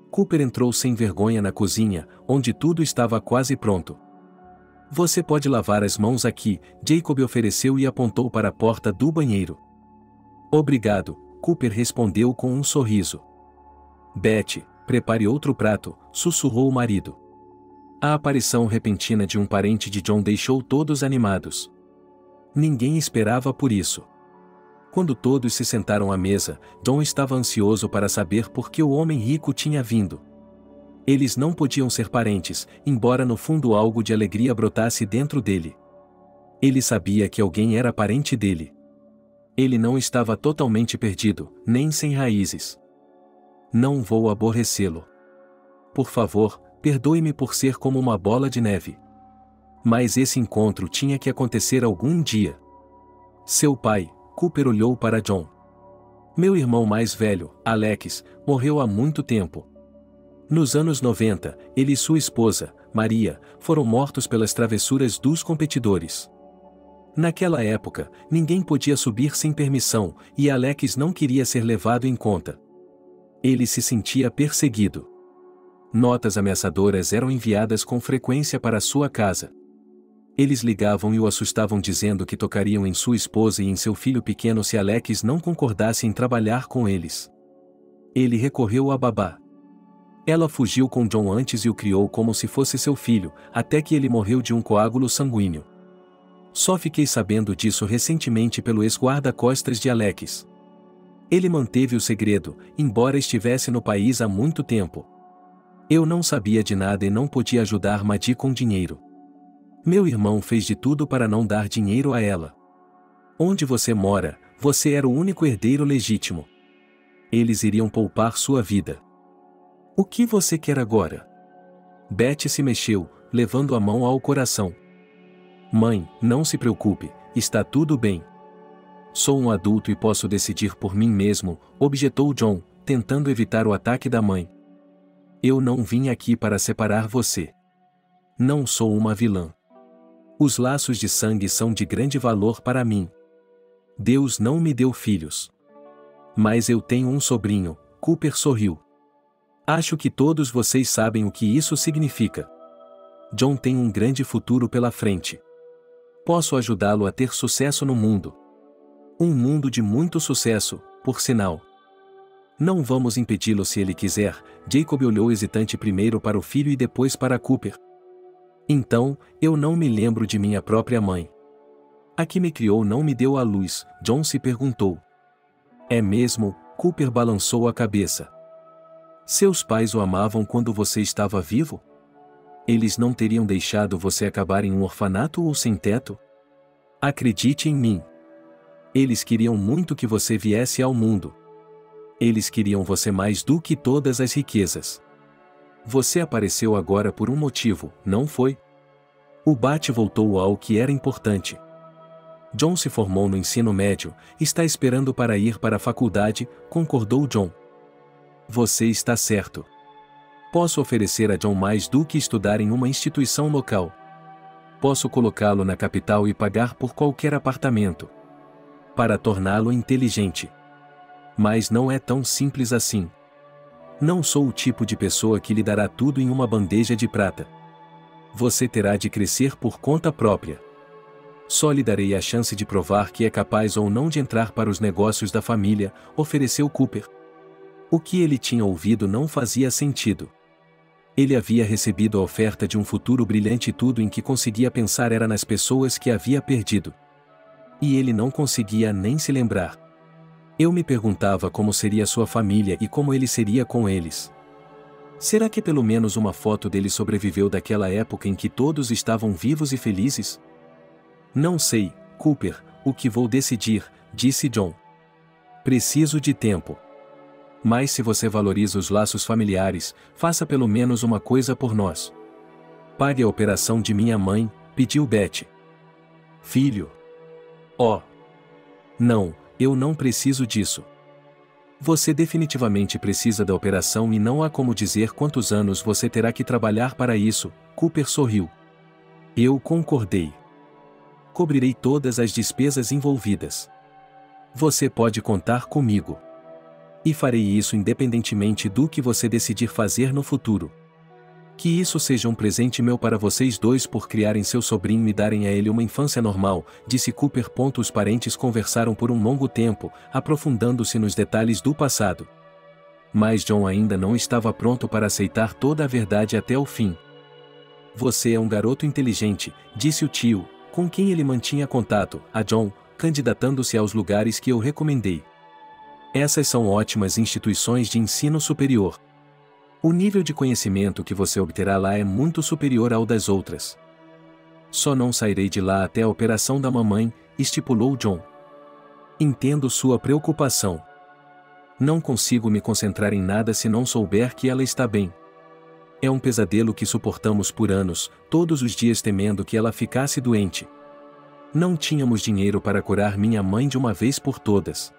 Cooper entrou sem vergonha na cozinha, onde tudo estava quase pronto. Você pode lavar as mãos aqui, Jacob ofereceu e apontou para a porta do banheiro. Obrigado, Cooper respondeu com um sorriso. Beth, prepare outro prato, sussurrou o marido. A aparição repentina de um parente de John deixou todos animados. Ninguém esperava por isso. Quando todos se sentaram à mesa, John estava ansioso para saber por que o homem rico tinha vindo. Eles não podiam ser parentes, embora no fundo algo de alegria brotasse dentro dele. Ele sabia que alguém era parente dele. Ele não estava totalmente perdido, nem sem raízes. Não vou aborrecê-lo. Por favor, perdoe-me por ser como uma bola de neve. Mas esse encontro tinha que acontecer algum dia. Seu pai, Cooper olhou para John. Meu irmão mais velho, Alex, morreu há muito tempo. Nos anos 90, ele e sua esposa, Maria, foram mortos pelas travessuras dos competidores. Naquela época, ninguém podia subir sem permissão, e Alex não queria ser levado em conta. Ele se sentia perseguido. Notas ameaçadoras eram enviadas com frequência para sua casa. Eles ligavam e o assustavam dizendo que tocariam em sua esposa e em seu filho pequeno se Alex não concordasse em trabalhar com eles. Ele recorreu à babá. Ela fugiu com John antes e o criou como se fosse seu filho, até que ele morreu de um coágulo sanguíneo. Só fiquei sabendo disso recentemente pelo ex-guarda-costas de Alex. Ele manteve o segredo, embora estivesse no país há muito tempo. Eu não sabia de nada e não podia ajudar Maddie com dinheiro. Meu irmão fez de tudo para não dar dinheiro a ela. Onde você mora, você era o único herdeiro legítimo. Eles iriam poupar sua vida. O que você quer agora? Beth se mexeu, levando a mão ao coração. Mãe, não se preocupe, está tudo bem. Sou um adulto e posso decidir por mim mesmo, objetou John, tentando evitar o ataque da mãe. Eu não vim aqui para separar você. Não sou uma vilã. Os laços de sangue são de grande valor para mim. Deus não me deu filhos. Mas eu tenho um sobrinho, Cooper sorriu. Acho que todos vocês sabem o que isso significa. John tem um grande futuro pela frente. Posso ajudá-lo a ter sucesso no mundo. Um mundo de muito sucesso, por sinal. Não vamos impedi-lo se ele quiser. Jacob olhou hesitante primeiro para o filho e depois para Cooper. Então, eu não me lembro de minha própria mãe. A que me criou não me deu à luz, John se perguntou. É mesmo? Cooper balançou a cabeça. Seus pais o amavam quando você estava vivo? Eles não teriam deixado você acabar em um orfanato ou sem teto? Acredite em mim. Eles queriam muito que você viesse ao mundo. Eles queriam você mais do que todas as riquezas. Você apareceu agora por um motivo, não foi? O Bat voltou ao que era importante. John se formou no ensino médio, está esperando para ir para a faculdade, concordou John. Você está certo. Posso oferecer a John mais do que estudar em uma instituição local. Posso colocá-lo na capital e pagar por qualquer apartamento. Para torná-lo inteligente. Mas não é tão simples assim. Não sou o tipo de pessoa que lhe dará tudo em uma bandeja de prata. Você terá de crescer por conta própria. Só lhe darei a chance de provar que é capaz ou não de entrar para os negócios da família, ofereceu Cooper. O que ele tinha ouvido não fazia sentido. Ele havia recebido a oferta de um futuro brilhante e tudo em que conseguia pensar era nas pessoas que havia perdido. E ele não conseguia nem se lembrar. Eu me perguntava como seria sua família e como ele seria com eles. Será que pelo menos uma foto dele sobreviveu daquela época em que todos estavam vivos e felizes? Não sei, Cooper, o que vou decidir, disse John. Preciso de tempo. Mas se você valoriza os laços familiares, faça pelo menos uma coisa por nós. Pague a operação de minha mãe, pediu Beth. Filho. Oh. Não, eu não preciso disso. Você definitivamente precisa da operação e não há como dizer quantos anos você terá que trabalhar para isso, Cooper sorriu. Eu concordei. Cobrirei todas as despesas envolvidas. Você pode contar comigo. E farei isso independentemente do que você decidir fazer no futuro. Que isso seja um presente meu para vocês dois por criarem seu sobrinho e darem a ele uma infância normal, disse Cooper. Os parentes conversaram por um longo tempo, aprofundando-se nos detalhes do passado. Mas John ainda não estava pronto para aceitar toda a verdade até o fim. Você é um garoto inteligente, disse o tio, com quem ele mantinha contato, a John, candidatando-se aos lugares que eu recomendei. Essas são ótimas instituições de ensino superior. O nível de conhecimento que você obterá lá é muito superior ao das outras. Só não sairei de lá até a operação da mamãe, estipulou John. Entendo sua preocupação. Não consigo me concentrar em nada se não souber que ela está bem. É um pesadelo que suportamos por anos, todos os dias temendo que ela ficasse doente. Não tínhamos dinheiro para curar minha mãe de uma vez por todas.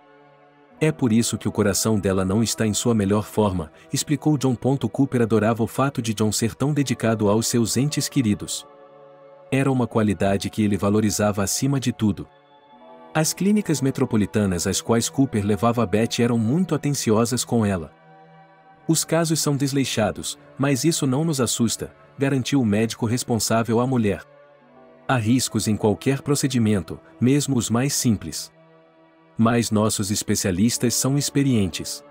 É por isso que o coração dela não está em sua melhor forma, explicou John. Cooper adorava o fato de John ser tão dedicado aos seus entes queridos. Era uma qualidade que ele valorizava acima de tudo. As clínicas metropolitanas às quais Cooper levava Betty eram muito atenciosas com ela. Os casos são desleixados, mas isso não nos assusta, garantiu o médico responsável à mulher. Há riscos em qualquer procedimento, mesmo os mais simples. Mas nossos especialistas são experientes.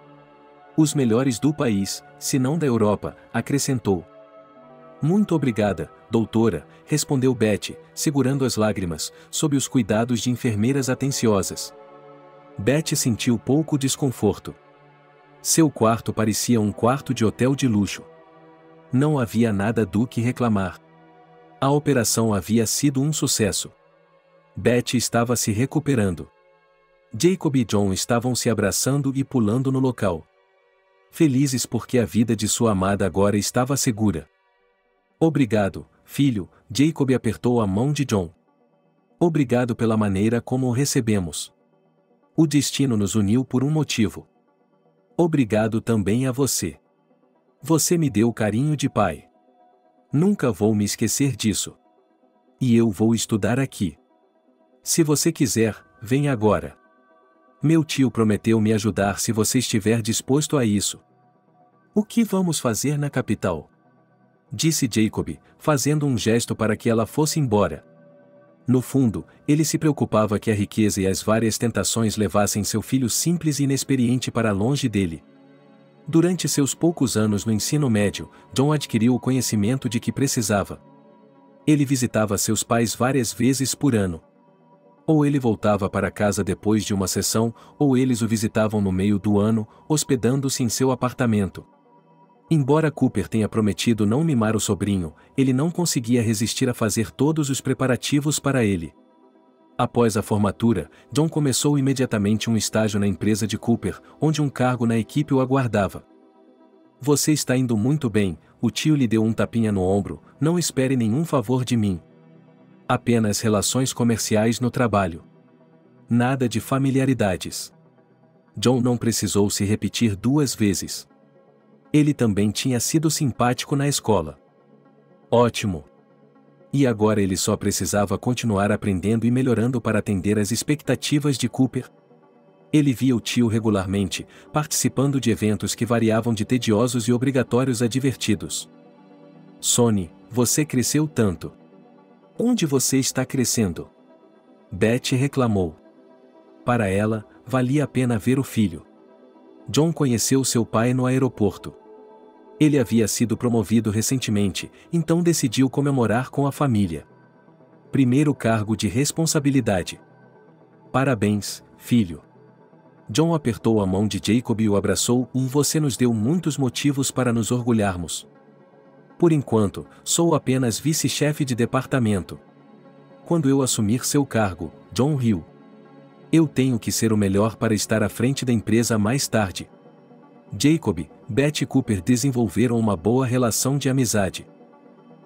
Os melhores do país, se não da Europa, acrescentou. Muito obrigada, doutora, respondeu Betty, segurando as lágrimas, sob os cuidados de enfermeiras atenciosas. Betty sentiu pouco desconforto. Seu quarto parecia um quarto de hotel de luxo. Não havia nada do que reclamar. A operação havia sido um sucesso. Betty estava se recuperando. Jacob e John estavam se abraçando e pulando no local. Felizes porque a vida de sua amada agora estava segura. Obrigado, filho, Jacob apertou a mão de John. Obrigado pela maneira como o recebemos. O destino nos uniu por um motivo. Obrigado também a você. Você me deu carinho de pai. Nunca vou me esquecer disso. E eu vou estudar aqui. Se você quiser, venha agora. Meu tio prometeu me ajudar se você estiver disposto a isso. O que vamos fazer na capital? Disse Jacob, fazendo um gesto para que ela fosse embora. No fundo, ele se preocupava que a riqueza e as várias tentações levassem seu filho simples e inexperiente para longe dele. Durante seus poucos anos no ensino médio, John adquiriu o conhecimento de que precisava. Ele visitava seus pais várias vezes por ano. Ou ele voltava para casa depois de uma sessão, ou eles o visitavam no meio do ano, hospedando-se em seu apartamento. Embora Cooper tenha prometido não mimar o sobrinho, ele não conseguia resistir a fazer todos os preparativos para ele. Após a formatura, John começou imediatamente um estágio na empresa de Cooper, onde um cargo na equipe o aguardava. Você está indo muito bem, o tio lhe deu um tapinha no ombro, não espere nenhum favor de mim. Apenas relações comerciais no trabalho. Nada de familiaridades. John não precisou se repetir 2 vezes. Ele também tinha sido simpático na escola. Ótimo! E agora ele só precisava continuar aprendendo e melhorando para atender às expectativas de Cooper. Ele via o tio regularmente, participando de eventos que variavam de tediosos e obrigatórios a divertidos. Sonny, você cresceu tanto. Onde você está crescendo? Betty reclamou. Para ela, valia a pena ver o filho. John conheceu seu pai no aeroporto. Ele havia sido promovido recentemente, então decidiu comemorar com a família. Primeiro cargo de responsabilidade. Parabéns, filho. John apertou a mão de Jacob e o abraçou. Você nos deu muitos motivos para nos orgulharmos. Por enquanto, sou apenas vice-chefe de departamento. Quando eu assumir seu cargo, John riu. Eu tenho que ser o melhor para estar à frente da empresa mais tarde. Jacob, Betty e Cooper desenvolveram uma boa relação de amizade.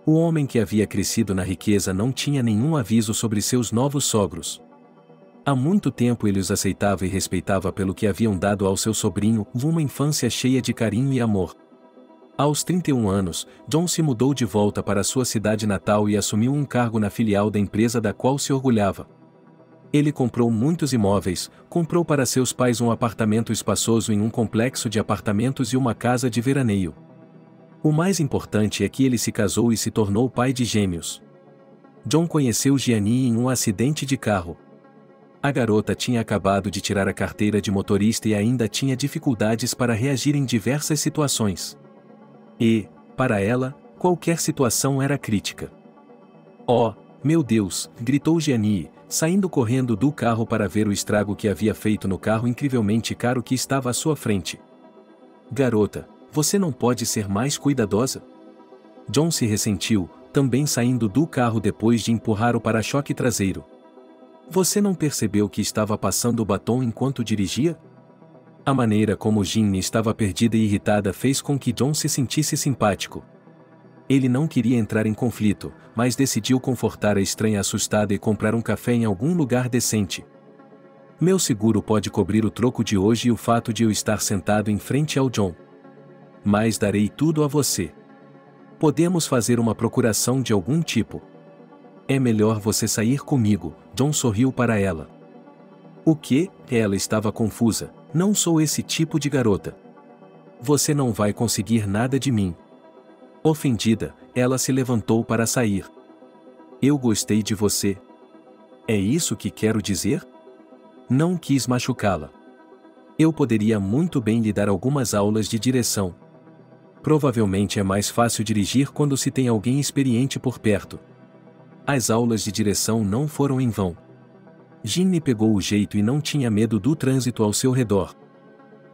O homem que havia crescido na riqueza não tinha nenhum aviso sobre seus novos sogros. Há muito tempo ele os aceitava e respeitava pelo que haviam dado ao seu sobrinho, uma infância cheia de carinho e amor. Aos 31 anos, John se mudou de volta para sua cidade natal e assumiu um cargo na filial da empresa da qual se orgulhava. Ele comprou muitos imóveis, comprou para seus pais um apartamento espaçoso em um complexo de apartamentos e uma casa de veraneio. O mais importante é que ele se casou e se tornou pai de gêmeos. John conheceu Gianni em um acidente de carro. A garota tinha acabado de tirar a carteira de motorista e ainda tinha dificuldades para reagir em diversas situações. E, para ela, qualquer situação era crítica. Oh, meu Deus, gritou Gianni, saindo correndo do carro para ver o estrago que havia feito no carro incrivelmente caro que estava à sua frente. Garota, você não pode ser mais cuidadosa? John se ressentiu, também saindo do carro depois de empurrar o para-choque traseiro. Você não percebeu que estava passando o batom enquanto dirigia? A maneira como Ginny estava perdida e irritada fez com que John se sentisse simpático. Ele não queria entrar em conflito, mas decidiu confortar a estranha assustada e comprar um café em algum lugar decente. Meu seguro pode cobrir o troco de hoje e o fato de eu estar sentado em frente ao John. Mas darei tudo a você. Podemos fazer uma procuração de algum tipo. É melhor você sair comigo, John sorriu para ela. O quê? Ela estava confusa. Não sou esse tipo de garota. Você não vai conseguir nada de mim. Ofendida, ela se levantou para sair. Eu gostei de você. É isso que quero dizer? Não quis machucá-la. Eu poderia muito bem lhe dar algumas aulas de direção. Provavelmente é mais fácil dirigir quando se tem alguém experiente por perto. As aulas de direção não foram em vão. Ginny pegou o jeito e não tinha medo do trânsito ao seu redor.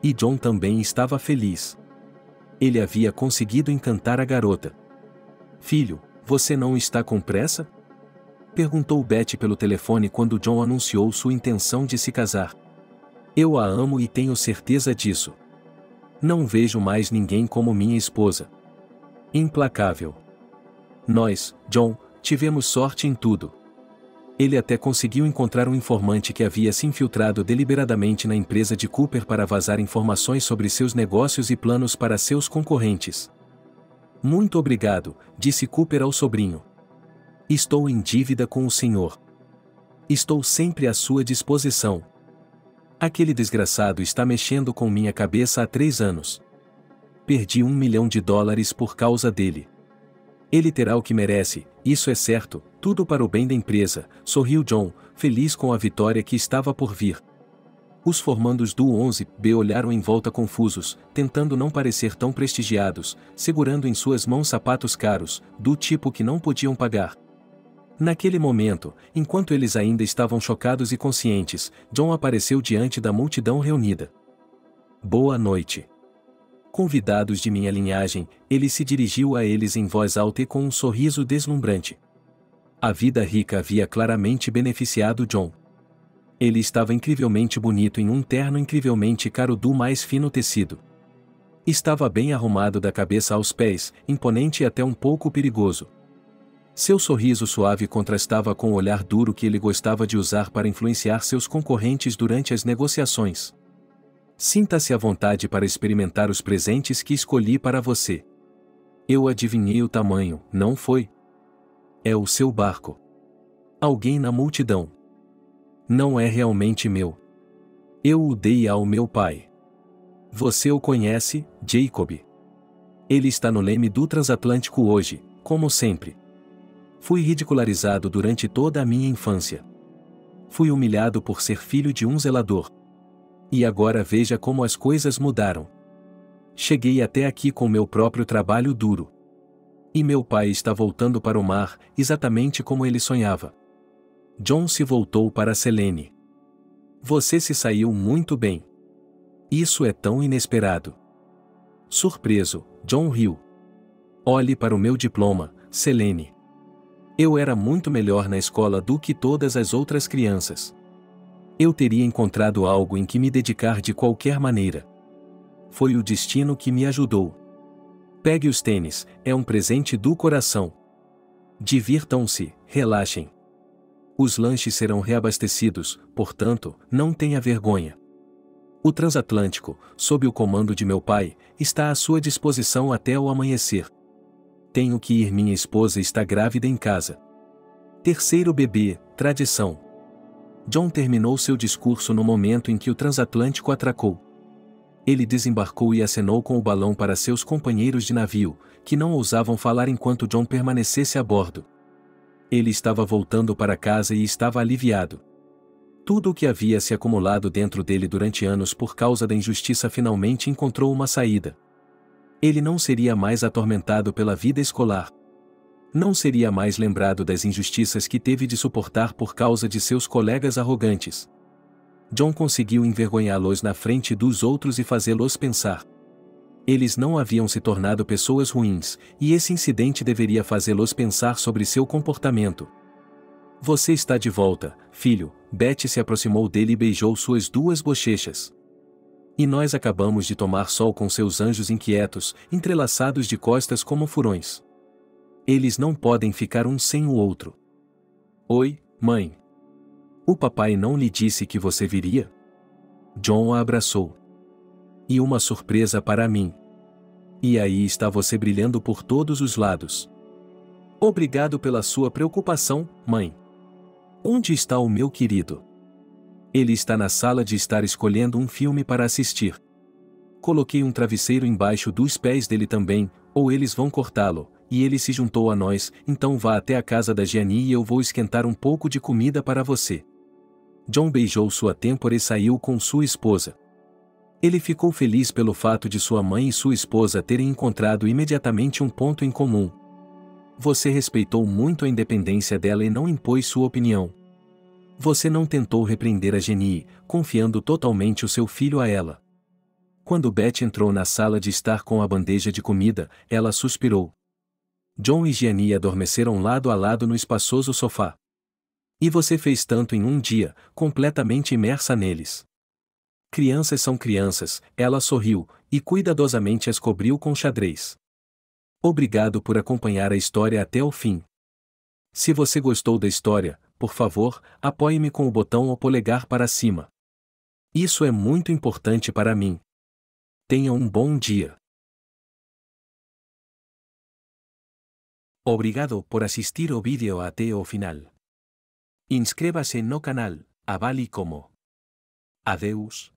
E John também estava feliz. Ele havia conseguido encantar a garota. Filho, você não está com pressa? Perguntou Betty pelo telefone quando John anunciou sua intenção de se casar. Eu a amo e tenho certeza disso. Não vejo mais ninguém como minha esposa. Implacável. Nós, John, tivemos sorte em tudo. Ele até conseguiu encontrar um informante que havia se infiltrado deliberadamente na empresa de Cooper para vazar informações sobre seus negócios e planos para seus concorrentes. Muito obrigado, disse Cooper ao sobrinho. Estou em dívida com o senhor. Estou sempre à sua disposição. Aquele desgraçado está mexendo com minha cabeça há 3 anos. Perdi $1 milhão por causa dele. Ele terá o que merece, isso é certo, tudo para o bem da empresa, sorriu John, feliz com a vitória que estava por vir. Os formandos do 11B olharam em volta confusos, tentando não parecer tão prestigiados, segurando em suas mãos sapatos caros, do tipo que não podiam pagar. Naquele momento, enquanto eles ainda estavam chocados e conscientes, John apareceu diante da multidão reunida. Boa noite. Convidados de minha linhagem, ele se dirigiu a eles em voz alta e com um sorriso deslumbrante. A vida rica havia claramente beneficiado John. Ele estava incrivelmente bonito em um terno incrivelmente caro do mais fino tecido. Estava bem arrumado da cabeça aos pés, imponente e até um pouco perigoso. Seu sorriso suave contrastava com o olhar duro que ele gostava de usar para influenciar seus concorrentes durante as negociações. Sinta-se à vontade para experimentar os presentes que escolhi para você. Eu adivinhei o tamanho, não foi? É o seu barco. Alguém na multidão. Não é realmente meu. Eu o dei ao meu pai. Você o conhece, Jacob? Ele está no leme do transatlântico hoje, como sempre. Fui ridicularizado durante toda a minha infância. Fui humilhado por ser filho de um zelador. E agora veja como as coisas mudaram. Cheguei até aqui com meu próprio trabalho duro. E meu pai está voltando para o mar, exatamente como ele sonhava. John se voltou para Selene. Você se saiu muito bem. Isso é tão inesperado. Surpreso, John riu. Olhe para o meu diploma, Selene. Eu era muito melhor na escola do que todas as outras crianças. Eu teria encontrado algo em que me dedicar de qualquer maneira. Foi o destino que me ajudou. Pegue os tênis, é um presente do coração. Divirtam-se, relaxem. Os lanches serão reabastecidos, portanto, não tenha vergonha. O transatlântico, sob o comando de meu pai, está à sua disposição até o amanhecer. Tenho que ir, minha esposa está grávida em casa. Terceiro bebê, tradição. John terminou seu discurso no momento em que o transatlântico atracou. Ele desembarcou e acenou com o balão para seus companheiros de navio, que não ousavam falar enquanto John permanecesse a bordo. Ele estava voltando para casa e estava aliviado. Tudo o que havia se acumulado dentro dele durante anos por causa da injustiça finalmente encontrou uma saída. Ele não seria mais atormentado pela vida escolar. Não seria mais lembrado das injustiças que teve de suportar por causa de seus colegas arrogantes. John conseguiu envergonhá-los na frente dos outros e fazê-los pensar. Eles não haviam se tornado pessoas ruins, e esse incidente deveria fazê-los pensar sobre seu comportamento. Você está de volta, filho. Betty se aproximou dele e beijou suas 2 bochechas. E nós acabamos de tomar sol com seus anjos inquietos, entrelaçados de costas como furões. Eles não podem ficar um sem o outro. Oi, mãe. O papai não lhe disse que você viria? John a abraçou. E uma surpresa para mim. E aí está você brilhando por todos os lados. Obrigado pela sua preocupação, mãe. Onde está o meu querido? Ele está na sala de estar escolhendo um filme para assistir. Coloquei um travesseiro embaixo dos pés dele também, ou eles vão cortá-lo, e ele se juntou a nós, então vá até a casa da Gianni e eu vou esquentar um pouco de comida para você. John beijou sua têmpora e saiu com sua esposa. Ele ficou feliz pelo fato de sua mãe e sua esposa terem encontrado imediatamente um ponto em comum. Você respeitou muito a independência dela e não impôs sua opinião. Você não tentou repreender a Jenny, confiando totalmente o seu filho a ela. Quando Beth entrou na sala de estar com a bandeja de comida, ela suspirou. John e Gianni adormeceram lado a lado no espaçoso sofá. E você fez tanto em um dia, completamente imersa neles. Crianças são crianças, ela sorriu, e cuidadosamente as cobriu com xadrez. Obrigado por acompanhar a história até o fim. Se você gostou da história, por favor, apoie-me com o botão ou polegar para cima. Isso é muito importante para mim. Tenha um bom dia. Obrigado por assistir o vídeo até o final. Inscreva-se no canal, avale como. Adeus.